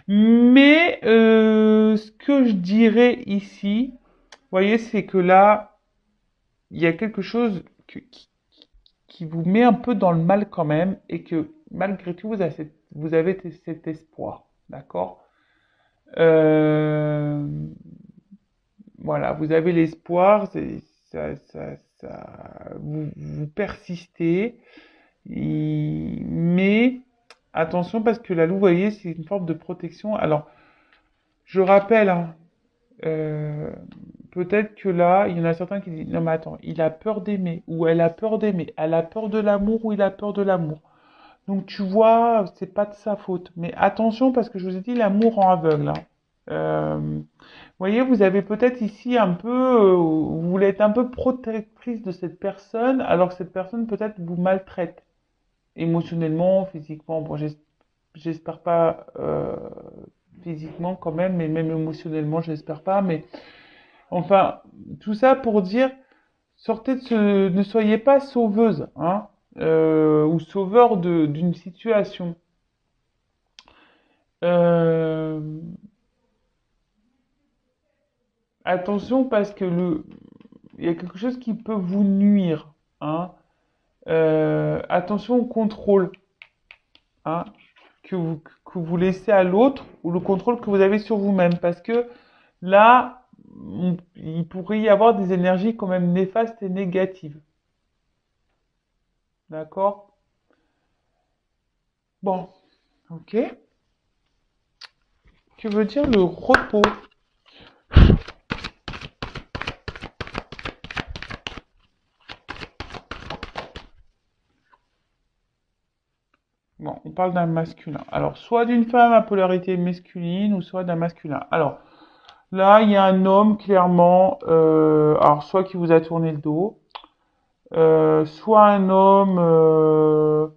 Mais ce que je dirais ici, vous voyez, c'est que là, il y a quelque chose qui vous met un peu dans le mal quand même, et que malgré tout, vous avez cet espoir, d'accord? Euh, voilà, vous avez l'espoir, vous persistez, mais attention parce que la louve, vous voyez, c'est une forme de protection. Alors, je rappelle, hein, Euh, peut-être que là, il y en a certains qui disent, non mais attends, il a peur d'aimer, ou elle a peur d'aimer, elle a peur de l'amour, ou il a peur de l'amour. Donc tu vois, c'est pas de sa faute. Mais attention, parce que je vous ai dit, l'amour rend aveugle, hein. Vous voyez, vous avez peut-être ici un peu, vous voulez être un peu protectrice de cette personne, alors que cette personne peut-être vous maltraite, émotionnellement, physiquement. Bon, j'espère pas physiquement quand même, mais même émotionnellement, j'espère pas. Mais enfin, tout ça pour dire, ne soyez pas sauveuse, hein, ou sauveur d'une situation. Euh, Attention parce que il y a quelque chose qui peut vous nuire, hein. Attention au contrôle, hein, que vous laissez à l'autre, ou le contrôle que vous avez sur vous-même, parce que là, il pourrait y avoir des énergies quand même néfastes et négatives. D'accord? Bon, ok. Que veut dire le repos? Bon, on parle d'un masculin. Alors, soit d'une femme à polarité masculine, ou soit d'un masculin. Alors, là, il y a un homme, clairement, alors, soit qui vous a tourné le dos, soit un homme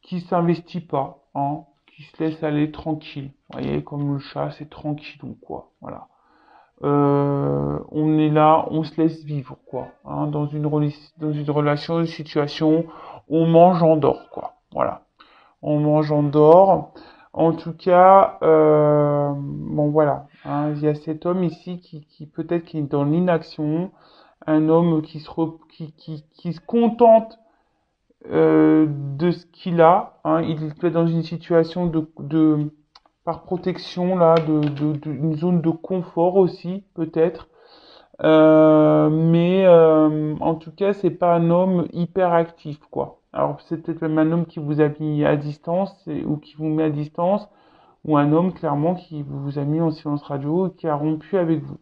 qui s'investit pas, hein, qui se laisse aller tranquille. Vous voyez, comme le chat, c'est tranquille ou quoi. Voilà. On est là, on se laisse vivre, quoi. Hein, dans une relation, une situation, on mange, on dort, quoi. Voilà. On mange, on dort. En tout cas, bon voilà, hein, il y a cet homme ici qui peut-être qui est dans l'inaction, un homme qui se contente de ce qu'il a, hein, il est dans une situation par protection là, une zone de confort aussi peut-être. Mais en tout cas, c'est pas un homme hyper actif, quoi. Alors, c'est peut-être même un homme qui vous a mis à distance ou qui vous met à distance, ou un homme clairement qui vous a mis en silence radio et qui a rompu avec vous.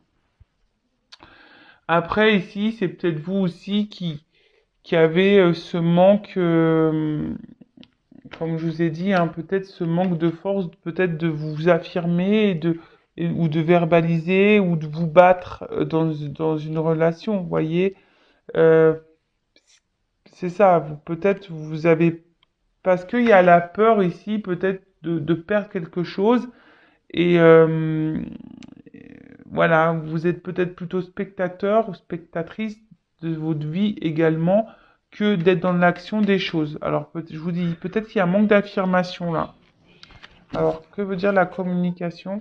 Après, ici, c'est peut-être vous aussi qui avez ce manque, comme je vous ai dit, hein, peut-être ce manque de force, peut-être de vous affirmer ou de verbaliser ou de vous battre dans une relation, vous voyez. Euh, c'est ça. Peut-être vous avez, parce qu'il y a la peur ici, peut-être de perdre quelque chose. Et voilà, vous êtes peut-être plutôt spectateur ou spectatrice de votre vie également que d'être dans l'action des choses. Alors, je vous dis, peut-être qu'il y a un manque d'affirmation là. Alors, que veut dire la communication?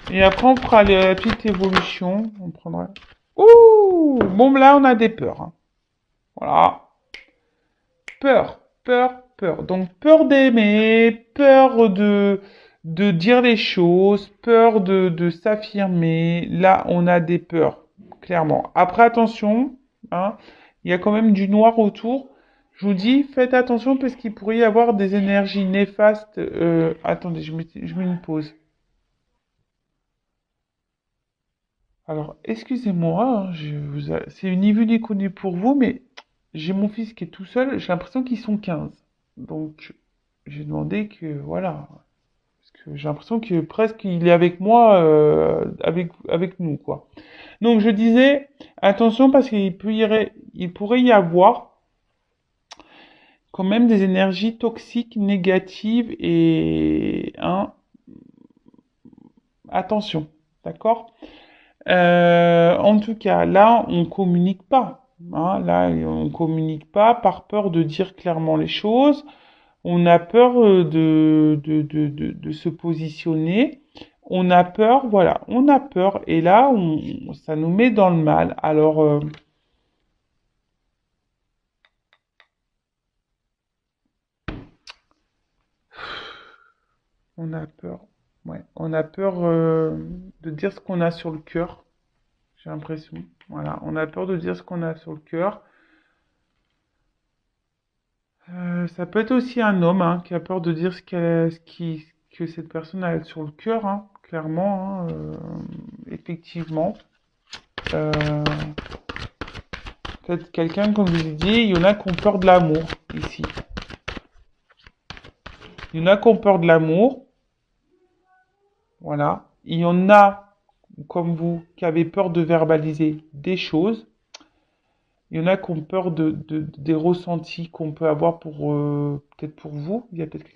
Et après, on fera la petite évolution. On prendra. Ouh! Bon, là, on a des peurs, hein. Voilà. Peur, peur, peur. Donc, peur d'aimer, peur de dire les choses, peur de s'affirmer. Là, on a des peurs, clairement. Après, attention, hein, il y a quand même du noir autour. Je vous dis, faites attention parce qu'il pourrait y avoir des énergies néfastes. Attendez, je mets une pause. Alors, excusez-moi, hein, c'est ni vu ni connu pour vous, mais j'ai mon fils qui est tout seul, j'ai l'impression qu'ils sont 15. Donc, j'ai demandé que, voilà, parce que j'ai l'impression que presque il est avec moi, avec nous, quoi. Donc, je disais, attention parce il pourrait y avoir quand même des énergies toxiques, négatives et, hein, attention, d'accord? En tout cas, là, on communique pas. Hein, là, on communique pas par peur de dire clairement les choses. On a peur de se positionner. On a peur, voilà, on a peur. Et là, ça nous met dans le mal. Alors, on a peur. Ouais, on a peur de dire ce qu'on a sur le cœur. J'ai l'impression. Voilà, on a peur de dire ce qu'on a sur le cœur. Ça peut être aussi un homme hein, qui a peur de dire que cette personne a sur le cœur, hein, clairement, hein, effectivement. Euh, Peut-être quelqu'un, comme je vous ai dit, il y en a qui ont peur de l'amour ici. Il y en a qui ont peur de l'amour, voilà. Il y en a, comme vous, qui avez peur de verbaliser des choses. Il y en a qui ont peur des ressentis qu'on peut avoir pour peut-être pour vous. Il y a peut-être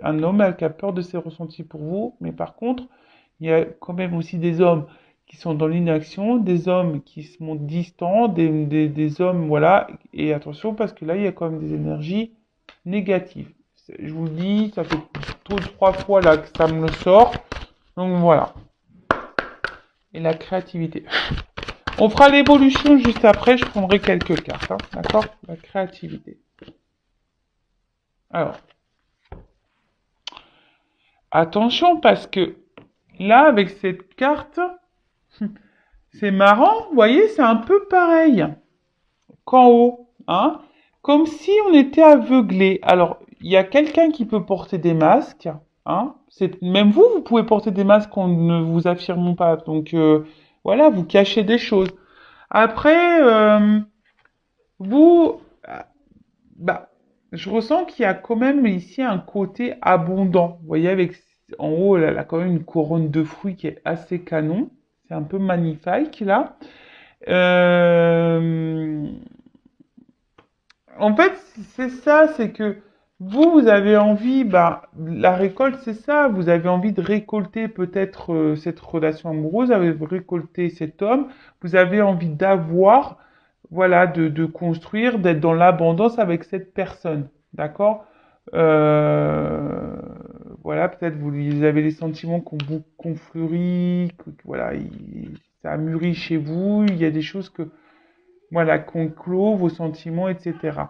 un homme qui a peur de ses ressentis pour vous, mais par contre, il y a quand même aussi des hommes qui sont dans l'inaction, des hommes qui se montrent distants, des hommes, voilà. Et attention, parce que là, il y a quand même des énergies négatives. Je vous le dis, ça fait 3 fois là que ça me le sort. Donc voilà. Et la créativité. On fera l'évolution juste après, je prendrai quelques cartes, hein, d'accord? La créativité. Alors, attention parce que là, avec cette carte, c'est marrant, vous voyez, c'est un peu pareil qu'en haut, hein? Comme si on était aveuglé. Alors, il y a quelqu'un qui peut porter des masques, hein? Même vous, vous pouvez porter des masques qu'on ne vous affirme pas. Donc, voilà, vous cachez des choses. Après, vous, bah, je ressens qu'il y a quand même ici un côté abondant. Vous voyez, avec en haut, elle a quand même une couronne de fruits qui est assez canon. C'est un peu magnifique là. Euh, En fait, c'est ça, c'est que vous avez envie, bah, la récolte, c'est ça. Vous avez envie de récolter peut-être cette relation amoureuse, vous avez récolté cet homme, vous avez envie d'avoir, voilà, de construire, d'être dans l'abondance avec cette personne, d'accord? Euh, voilà, peut-être vous avez les sentiments qu'on fleurit, voilà, ça a mûri chez vous, il y a des choses que voilà, qu'on clôt vos sentiments, etc.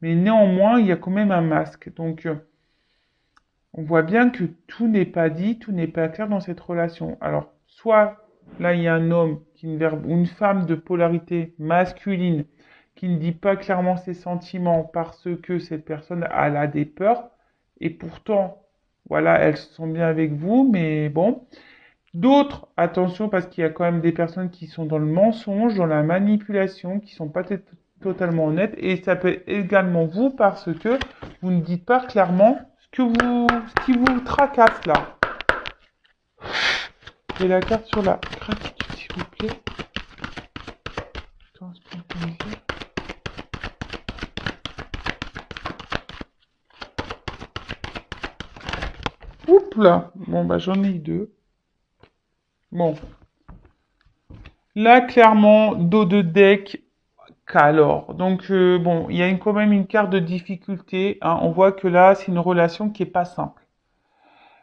Mais néanmoins, il y a quand même un masque. Donc, on voit bien que tout n'est pas dit, tout n'est pas clair dans cette relation. Alors, soit là, il y a un homme ou une femme de polarité masculine qui ne dit pas clairement ses sentiments parce que cette personne elle a des peurs et pourtant, voilà, elle se sent bien avec vous, mais bon. D'autres, attention, parce qu'il y a quand même des personnes qui sont dans le mensonge, dans la manipulation, qui sont pas totalement honnêtes. Et ça peut être également vous parce que vous ne dites pas clairement ce qui vous tracasse là. Et la carte sur la gratitude, s'il vous plaît. Temps spontané. Oups là. Bon, bah j'en ai deux. Bon. Là, clairement, dos de deck, qu'alors. Donc, bon, il y a quand même une carte de difficulté. Hein. On voit que là, c'est une relation qui est pas simple.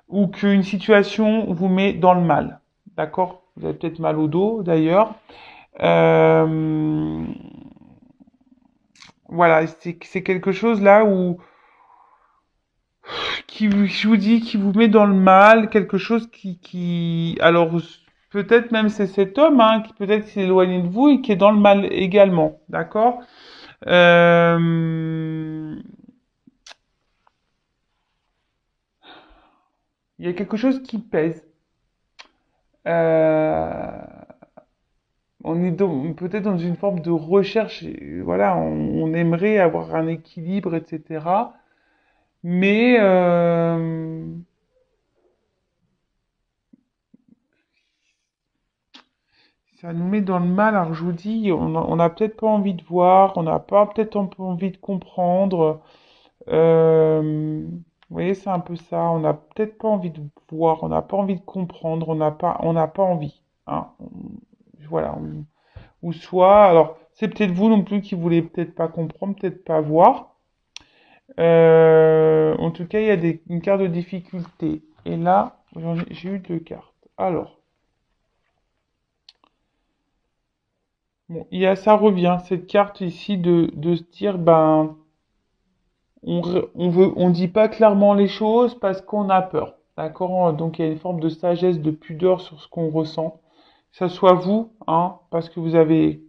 Ou qu'une situation vous met dans le mal. D'accord? Vous avez peut-être mal au dos, d'ailleurs. Euh, voilà, c'est quelque chose là où je vous dis, qui vous met dans le mal, quelque chose alors peut-être même c'est cet homme, hein, qui peut-être s'est éloigné de vous et qui est dans le mal également, d'accord? Il y a quelque chose qui pèse. Euh, on est peut-être dans une forme de recherche, voilà, on aimerait avoir un équilibre, etc. Mais ça nous met dans le mal. Alors je vous dis, on n'a peut-être pas envie de voir, on n'a pas peut-être un peu envie de comprendre. Vous voyez, c'est un peu ça. On n'a peut-être pas envie de voir, on n'a pas envie de comprendre, on n'a pas envie. Hein. Voilà. Ou soit, alors c'est peut-être vous non plus qui voulez peut-être pas comprendre, peut-être pas voir. En tout cas, il y a une carte de difficulté. Et là, j'ai eu deux cartes. Alors, bon, ça revient, cette carte ici de se dire, ben, on dit pas clairement les choses parce qu'on a peur. D'accord? Donc, il y a une forme de sagesse, de pudeur sur ce qu'on ressent. Que ça soit vous, hein, parce que vous avez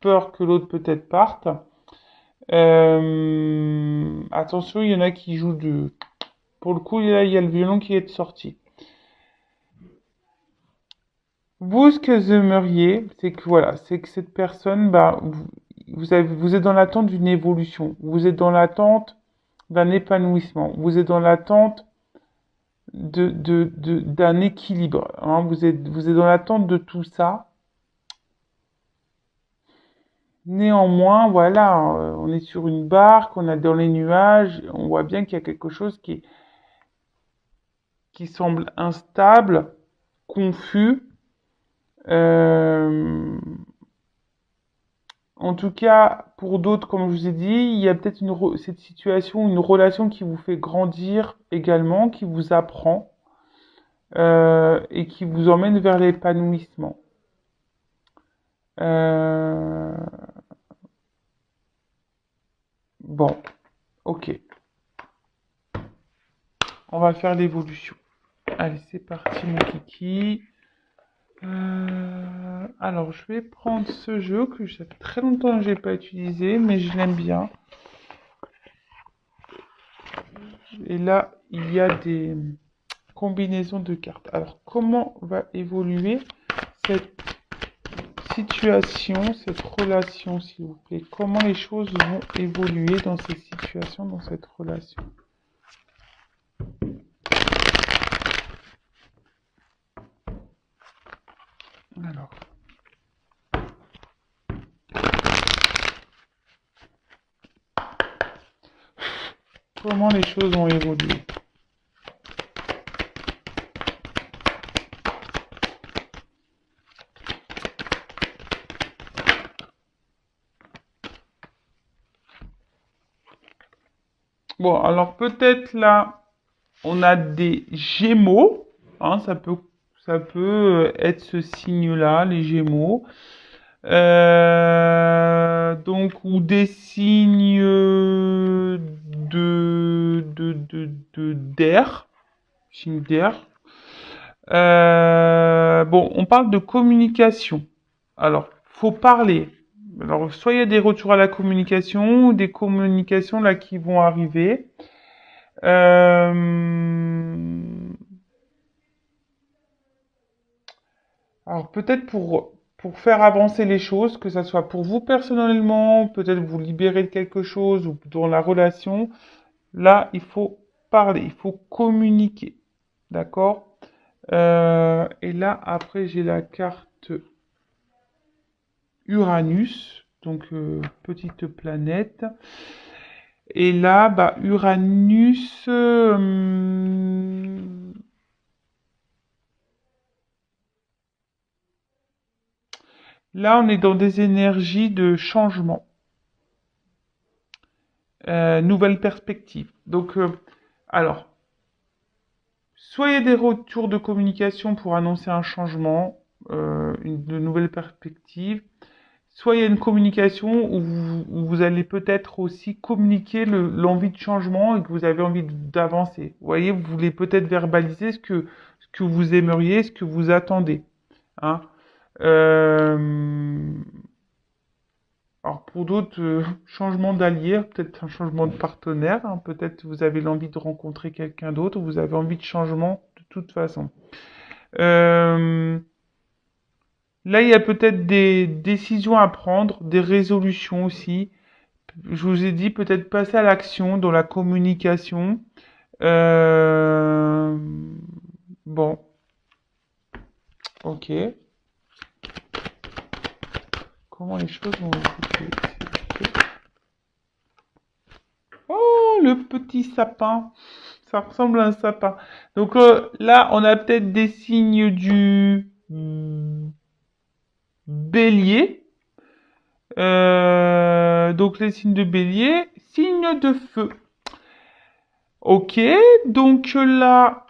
peur que l'autre peut-être parte. Attention, il y en a qui jouent de... Pour le coup, là, il y a le violon qui est sorti. Vous, ce que vous aimeriez, c'est que voilà, c'est que cette personne, bah, vous êtes dans l'attente d'une évolution. Vous êtes dans l'attente d'un épanouissement. Vous êtes dans l'attente d'un équilibre. Hein. Vous êtes dans l'attente de tout ça. Néanmoins, voilà, on est sur une barque, on est dans les nuages, on voit bien qu'il y a quelque chose qui semble instable, confus. Euh, En tout cas, pour d'autres, comme je vous ai dit, il y a peut-être cette situation, une relation qui vous fait grandir également, qui vous apprend et qui vous emmène vers l'épanouissement. Euh, bon, ok. On va faire l'évolution. Allez, c'est parti, mon kiki. Alors, je vais prendre ce jeu que ça fait très longtemps que je n'ai pas utilisé, mais je l'aime bien. Et là, il y a des combinaisons de cartes. Alors, comment va évoluer cette situation, cette relation, s'il vous plaît? Comment les choses vont évoluer dans ces situations, dans cette relation? Alors, comment les choses vont évoluer? Bon, alors peut-être là, on a des Gémeaux, hein, ça peut être ce signe-là, les Gémeaux. Donc, ou des signes d'air, signes d'air. Bon, on parle de communication. Alors, faut parler. Alors, soit il y a des retours à la communication, ou des communications là qui vont arriver. Euh, alors, peut-être pour faire avancer les choses, que ça soit pour vous personnellement, peut-être vous libérer de quelque chose, ou dans la relation, là, il faut parler, il faut communiquer. D'accord? Et là, après, j'ai la carte Uranus, donc petite planète. Et là, bah, Uranus, là, on est dans des énergies de changement, nouvelles perspectives. Donc, alors, soit il y a des retours de communication pour annoncer un changement, de nouvelles perspectives, soit il y a une communication où vous allez peut-être aussi communiquer l'envie de changement et que vous avez envie d'avancer. Vous voyez, vous voulez peut-être verbaliser ce que vous aimeriez, ce que vous attendez. Hein. Euh, alors pour d'autres, changement d'allié, peut-être un changement de partenaire, hein, peut-être vous avez l'envie de rencontrer quelqu'un d'autre, ou vous avez envie de changement de toute façon. Euh, Là, il y a peut-être des décisions à prendre, des résolutions aussi. Je vous ai dit peut-être passer à l'action dans la communication. Euh, Bon, ok. Comment les choses vont évoluer? Oh, le petit sapin. Ça ressemble à un sapin. Donc là, on a peut-être des signes du bélier. Donc les signes de bélier, signes de feu. Ok, donc là,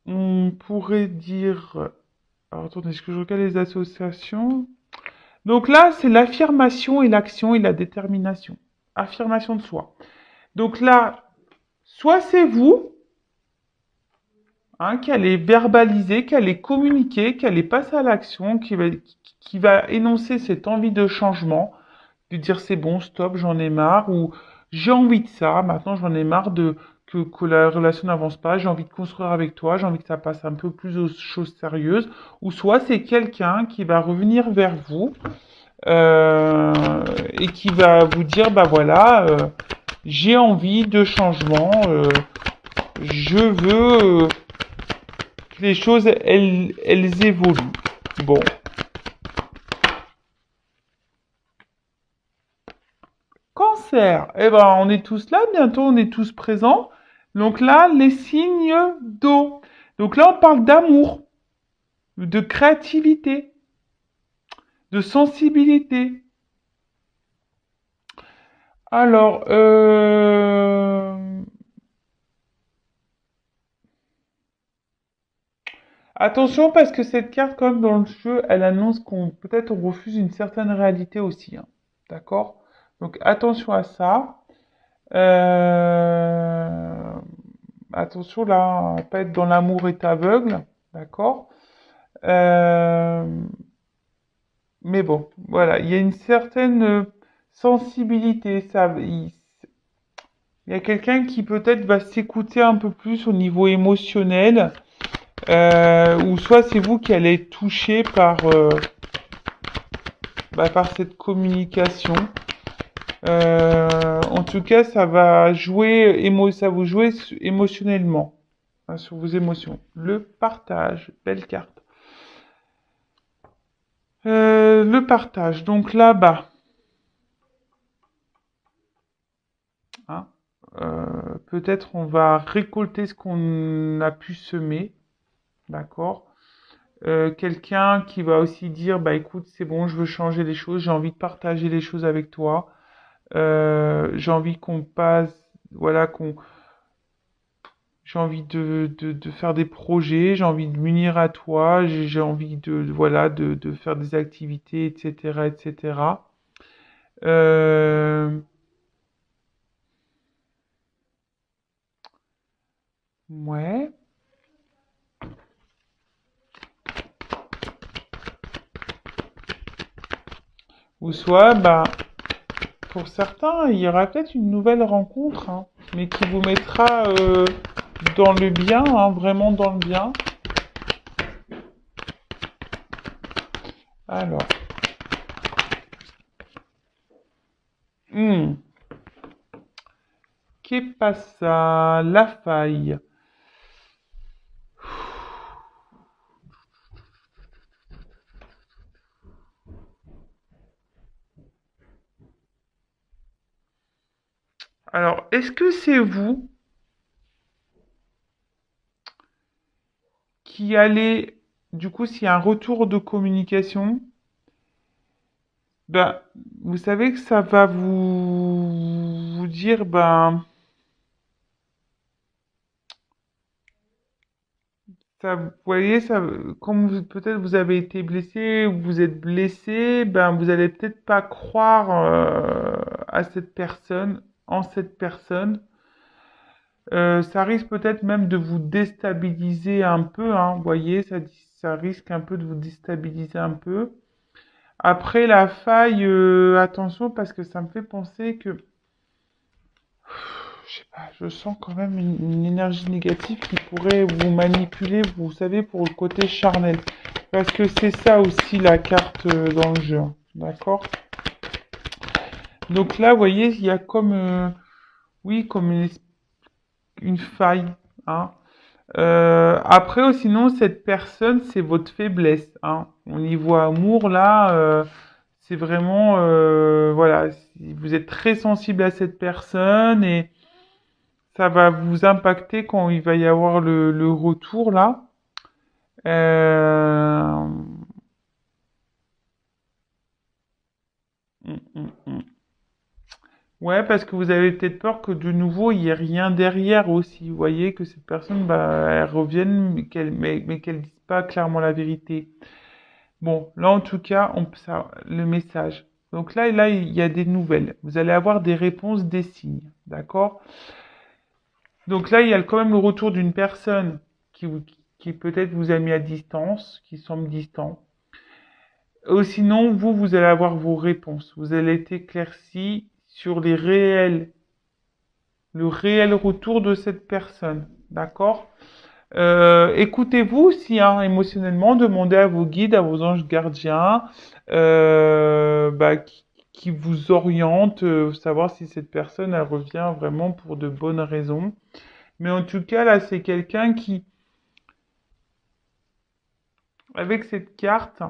on pourrait dire... Alors attendez, est-ce que je regarde les associations? Donc là, c'est l'affirmation et l'action et la détermination. Affirmation de soi. Donc là, soit c'est vous, hein, qui allez verbaliser, qui allez communiquer, qui allez passer à l'action, qui va énoncer cette envie de changement, de dire c'est bon, stop, j'en ai marre, ou j'ai envie de ça, maintenant j'en ai marre que la relation n'avance pas, j'ai envie de construire avec toi, j'ai envie que ça passe un peu plus aux choses sérieuses, ou soit c'est quelqu'un qui va revenir vers vous euh, et qui va vous dire bah voilà, j'ai envie de changement, je veux que les choses elles évoluent. Bon, Cancer, eh ben, on est tous là, bientôt on est tous présents. Donc là, les signes d'eau. Donc là, on parle d'amour, de créativité, de sensibilité. Alors, attention parce que cette carte, comme dans le jeu, elle annonce qu'on peut-être on refuse une certaine réalité aussi. Hein. D'accord? Donc attention à ça. Euh, Attention là, à pas être dans l'amour est aveugle. D'accord? Euh, mais bon, voilà, il y a une certaine sensibilité. Il y a quelqu'un qui peut-être va s'écouter un peu plus au niveau émotionnel, ou soit c'est vous qui allez être touché par cette communication. En tout cas, ça va jouer, ça vous jouer émotionnellement, hein, sur vos émotions. Le partage, belle carte. Le partage. Donc là-bas, hein, peut-être on va récolter ce qu'on a pu semer, d'accord? Quelqu'un qui va aussi dire, bah écoute, c'est bon, je veux changer les choses, j'ai envie de partager les choses avec toi, j'ai envie qu'on passe, voilà, j'ai envie de faire des projets, j'ai envie de m'unir à toi, j'ai envie voilà, de faire des activités, etc., etc. Euh, ouais. Ou soit, bah, pour certains, il y aura peut-être une nouvelle rencontre, hein, mais qui vous mettra dans le bien, hein, vraiment dans le bien. Alors, hmm, qu'est pas ça? La faille. Alors, est-ce que c'est vous qui allez, du coup, s'il y a un retour de communication, ben, vous savez que ça va vous dire, ben, ça, vous voyez, ça, comme peut-être vous avez été blessé ou vous êtes blessé, ben, vous allez peut-être pas croire à cette personne, en cette personne. Ça risque peut-être même de vous déstabiliser un peu, hein, vous voyez, ça risque un peu de vous déstabiliser un peu. Après la faille, attention parce que ça me fait penser que, je sais pas, je sens quand même une énergie négative qui pourrait vous manipuler, vous savez, pour le côté charnel. Parce que c'est ça aussi la carte dans le jeu, hein, d'accord? Donc là, vous voyez, il y a comme, oui, comme une faille, hein. Après, sinon, cette personne, c'est votre faiblesse, hein. Au niveau amour, là, c'est vraiment, voilà, si vous êtes très sensible à cette personne et ça va vous impacter quand il va y avoir le retour, là. Euh, mm. Ouais, parce que vous avez peut-être peur que de nouveau, il n'y ait rien derrière aussi. Vous voyez, que cette personne, bah, elle revienne, mais qu'elle dise pas clairement la vérité. Bon, là en tout cas, le message. Donc là, il y a des nouvelles. Vous allez avoir des réponses, des signes, d'accord? Donc là, il y a quand même le retour d'une personne qui peut-être vous a mis à distance, qui semble distant. Ou sinon, vous allez avoir vos réponses. Vous allez être éclairci sur le réel retour de cette personne, d'accord? Écoutez-vous aussi, hein, émotionnellement, demandez à vos guides, à vos anges gardiens, bah, qui vous orientent, savoir si cette personne, elle revient vraiment pour de bonnes raisons. Mais en tout cas, là, c'est quelqu'un qui, avec cette carte,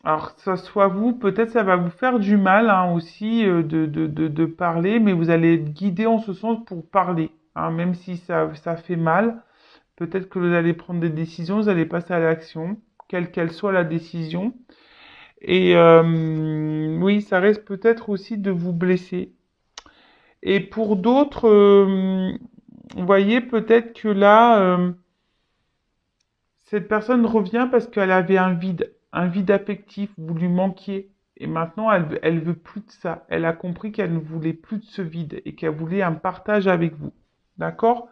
alors que ça soit vous, peut-être ça va vous faire du mal, hein, aussi, de parler, mais vous allez être guidé en ce sens pour parler, hein, même si ça fait mal. Peut-être que vous allez prendre des décisions, vous allez passer à l'action, quelle qu'elle soit la décision. Et oui, ça risque peut-être aussi de vous blesser. Et pour d'autres, vous voyez peut-être que là, cette personne revient parce qu'elle avait un vide affectif, vous lui manquiez. Et maintenant, elle veut plus de ça. Elle a compris qu'elle ne voulait plus de ce vide et qu'elle voulait un partage avec vous. D'accord?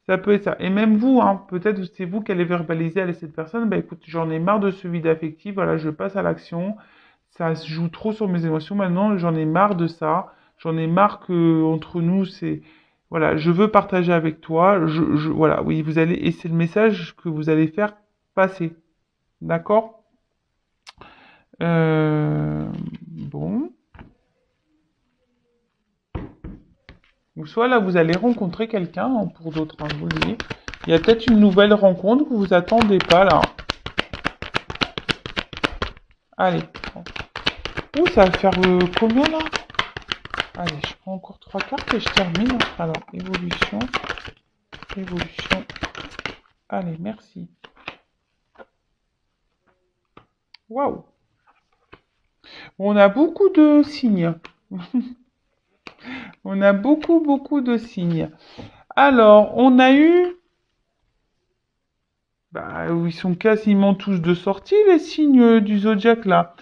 Ça peut être ça. Et même vous, hein, peut-être c'est vous qui allez verbaliser à cette personne, bah écoute, j'en ai marre de ce vide affectif, voilà, je passe à l'action. Ça se joue trop sur mes émotions maintenant, j'en ai marre de ça. J'en ai marre que entre nous, c'est voilà, je veux partager avec toi. Voilà, oui, vous allez, et c'est le message que vous allez faire passer. D'accord? Bon. Ou soit là, vous allez rencontrer quelqu'un, hein, pour d'autres, hein, je vous le dis. Il y a peut-être une nouvelle rencontre que vous attendez pas là. Allez. Ouh, ça va faire combien là? Allez, je prends encore 3 cartes et je termine. Alors, évolution, évolution. Allez, merci. Waouh. On a beaucoup de signes. On a beaucoup de signes. Alors, on a eu... Bah, ils sont quasiment tous de sortie, les signes du zodiaque, là.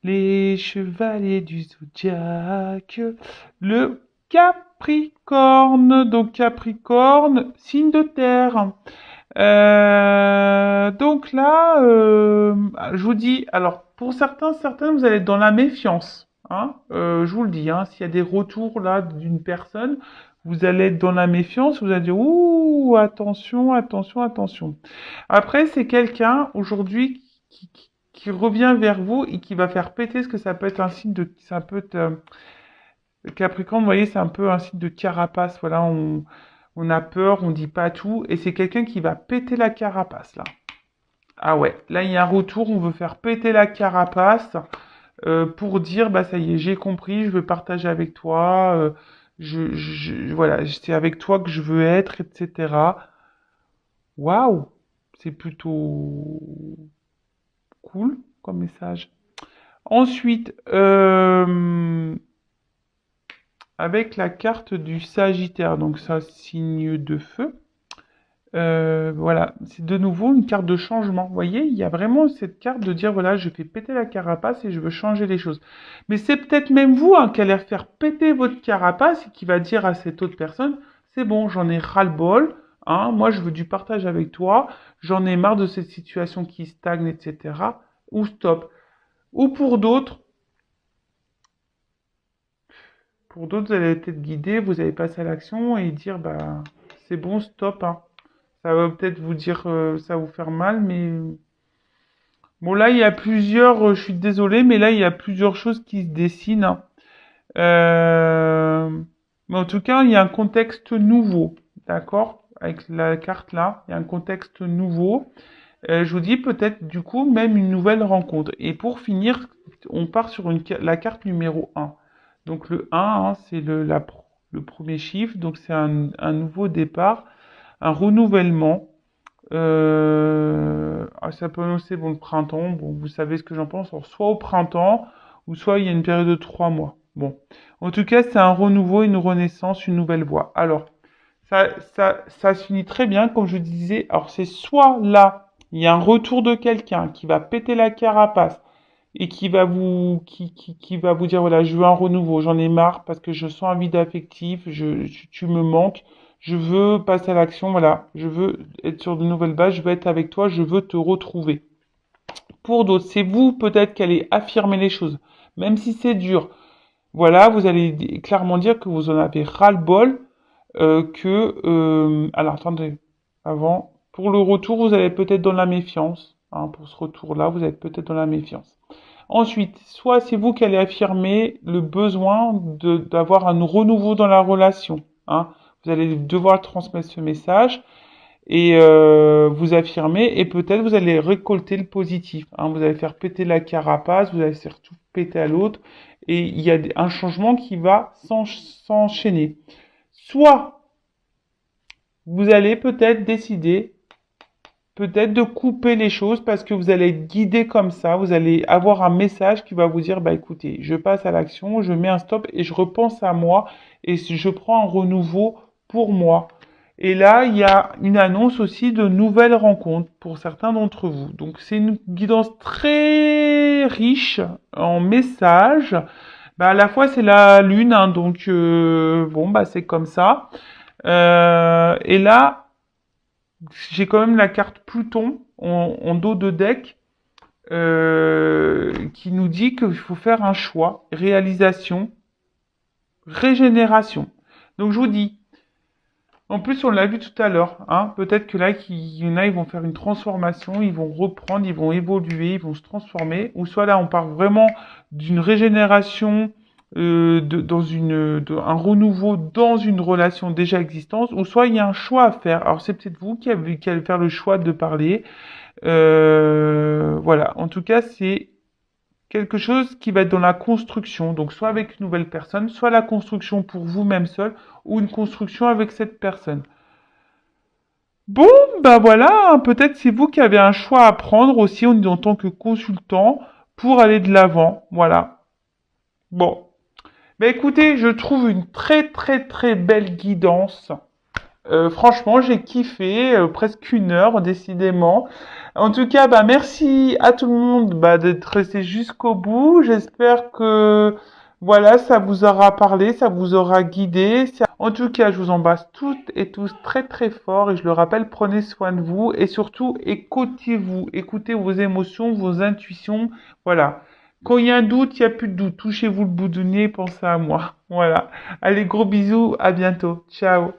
Les chevaliers du zodiaque. Le Capricorne. Donc, Capricorne, signe de terre. Donc là, je vous dis, alors pour certains, vous allez être dans la méfiance, hein. Je vous le dis, hein, s'il y a des retours là d'une personne, vous allez être dans la méfiance, vous allez dire, ouh, attention, attention, attention. Après, c'est quelqu'un aujourd'hui qui revient vers vous et qui va faire péter ce que ça peut être un signe de, ça peut être, le Capricorne, vous voyez, c'est un peu un signe de carapace, voilà, on a peur, on dit pas tout, et c'est quelqu'un qui va péter la carapace, là. Ah ouais, là, il y a un retour, on veut faire péter la carapace. pour dire, bah ça y est, j'ai compris, je veux partager avec toi, voilà, c'est avec toi que je veux être, etc. Waouh, c'est plutôt cool comme message. Ensuite, avec la carte du Sagittaire, donc ça, signe de feu. Voilà, c'est de nouveau une carte de changement. Vous voyez, il y a vraiment cette carte de dire, voilà, je fais péter la carapace et je veux changer les choses. Mais c'est peut-être même vous hein, qui allez faire péter votre carapace et qui va dire à cette autre personne, c'est bon, j'en ai ras-le-bol, hein, moi je veux du partage avec toi, j'en ai marre de cette situation qui stagne, etc. Ou stop. Ou pour d'autres, vous allez être guidé, vous allez passer à l'action et dire, bah, c'est bon, stop, hein. Ça va peut-être vous dire, ça va vous faire mal, mais bon, là, il y a plusieurs, je suis désolé, mais là, il y a plusieurs choses qui se dessinent, hein. Euh, mais en tout cas, il y a un contexte nouveau, d'accord? Avec la carte là, il y a un contexte nouveau. Je vous dis peut-être du coup même une nouvelle rencontre. Et pour finir, on part sur la carte numéro un. Donc le 1, hein, c'est le premier chiffre, donc c'est un nouveau départ, un renouvellement. Ça peut annoncer bon, le printemps. Bon, vous savez ce que j'en pense. Alors, soit au printemps, ou soit il y a une période de 3 mois. Bon. En tout cas, c'est un renouveau, une renaissance, une nouvelle voie. Alors, ça se finit très bien, comme je disais. Alors, c'est soit là, il y a un retour de quelqu'un qui va péter la carapace et qui va vous dire, voilà, je veux un renouveau, j'en ai marre parce que je sens un vide affectif, tu me manques, je veux passer à l'action, voilà, je veux être sur de nouvelles bases, je veux être avec toi, je veux te retrouver. Pour d'autres, c'est vous peut-être qui allez affirmer les choses, même si c'est dur. Voilà, vous allez clairement dire que vous en avez ras-le-bol, alors attendez, avant, pour le retour, vous allez peut-être dans la méfiance, hein, pour ce retour-là, vous êtes peut-être dans la méfiance. Ensuite, soit c'est vous qui allez affirmer le besoin d'avoir un renouveau dans la relation, hein. Vous allez devoir transmettre ce message et vous affirmer et peut-être vous allez récolter le positif, hein. Vous allez faire péter la carapace, vous allez faire tout péter à l'autre et il y a un changement qui va s'enchaîner. Soit vous allez peut-être décider peut-être de couper les choses parce que vous allez être guidé comme ça, vous allez avoir un message qui va vous dire, bah écoutez, je passe à l'action, je mets un stop et je repense à moi et je prends un renouveau pour moi. Et là, il y a une annonce aussi de nouvelles rencontres pour certains d'entre vous. Donc c'est une guidance très riche en messages. Bah, à la fois c'est la lune, hein, donc bon bah c'est comme ça. Et là, j'ai quand même la carte Pluton en dos de deck qui nous dit qu'il faut faire un choix, réalisation, régénération. Donc je vous dis, en plus on l'a vu tout à l'heure, hein, peut-être que là il y en a, ils vont faire une transformation, ils vont reprendre, ils vont évoluer, ils vont se transformer, ou soit là on part vraiment d'une régénération un renouveau dans une relation déjà existante, ou soit il y a un choix à faire. Alors c'est peut-être vous qui allez faire le choix de parler. Voilà. En tout cas, c'est quelque chose qui va être dans la construction. Donc soit avec une nouvelle personne, soit la construction pour vous-même seul, ou une construction avec cette personne. Bon, bah voilà, hein, peut-être c'est vous qui avez un choix à prendre aussi en tant que consultant pour aller de l'avant. Voilà. Bon. Bah écoutez, je trouve une très très très belle guidance. Franchement, j'ai kiffé, presque 1 heure, décidément. En tout cas, bah merci à tout le monde bah, d'être resté jusqu'au bout. J'espère que voilà, ça vous aura parlé, ça vous aura guidé. En tout cas, je vous embrasse toutes et tous très très fort et je le rappelle, prenez soin de vous et surtout écoutez-vous, écoutez vos émotions, vos intuitions. Voilà. Quand il y a un doute, il n'y a plus de doute. Touchez-vous le bout du nez, pensez à moi. Voilà. Allez, gros bisous, à bientôt. Ciao.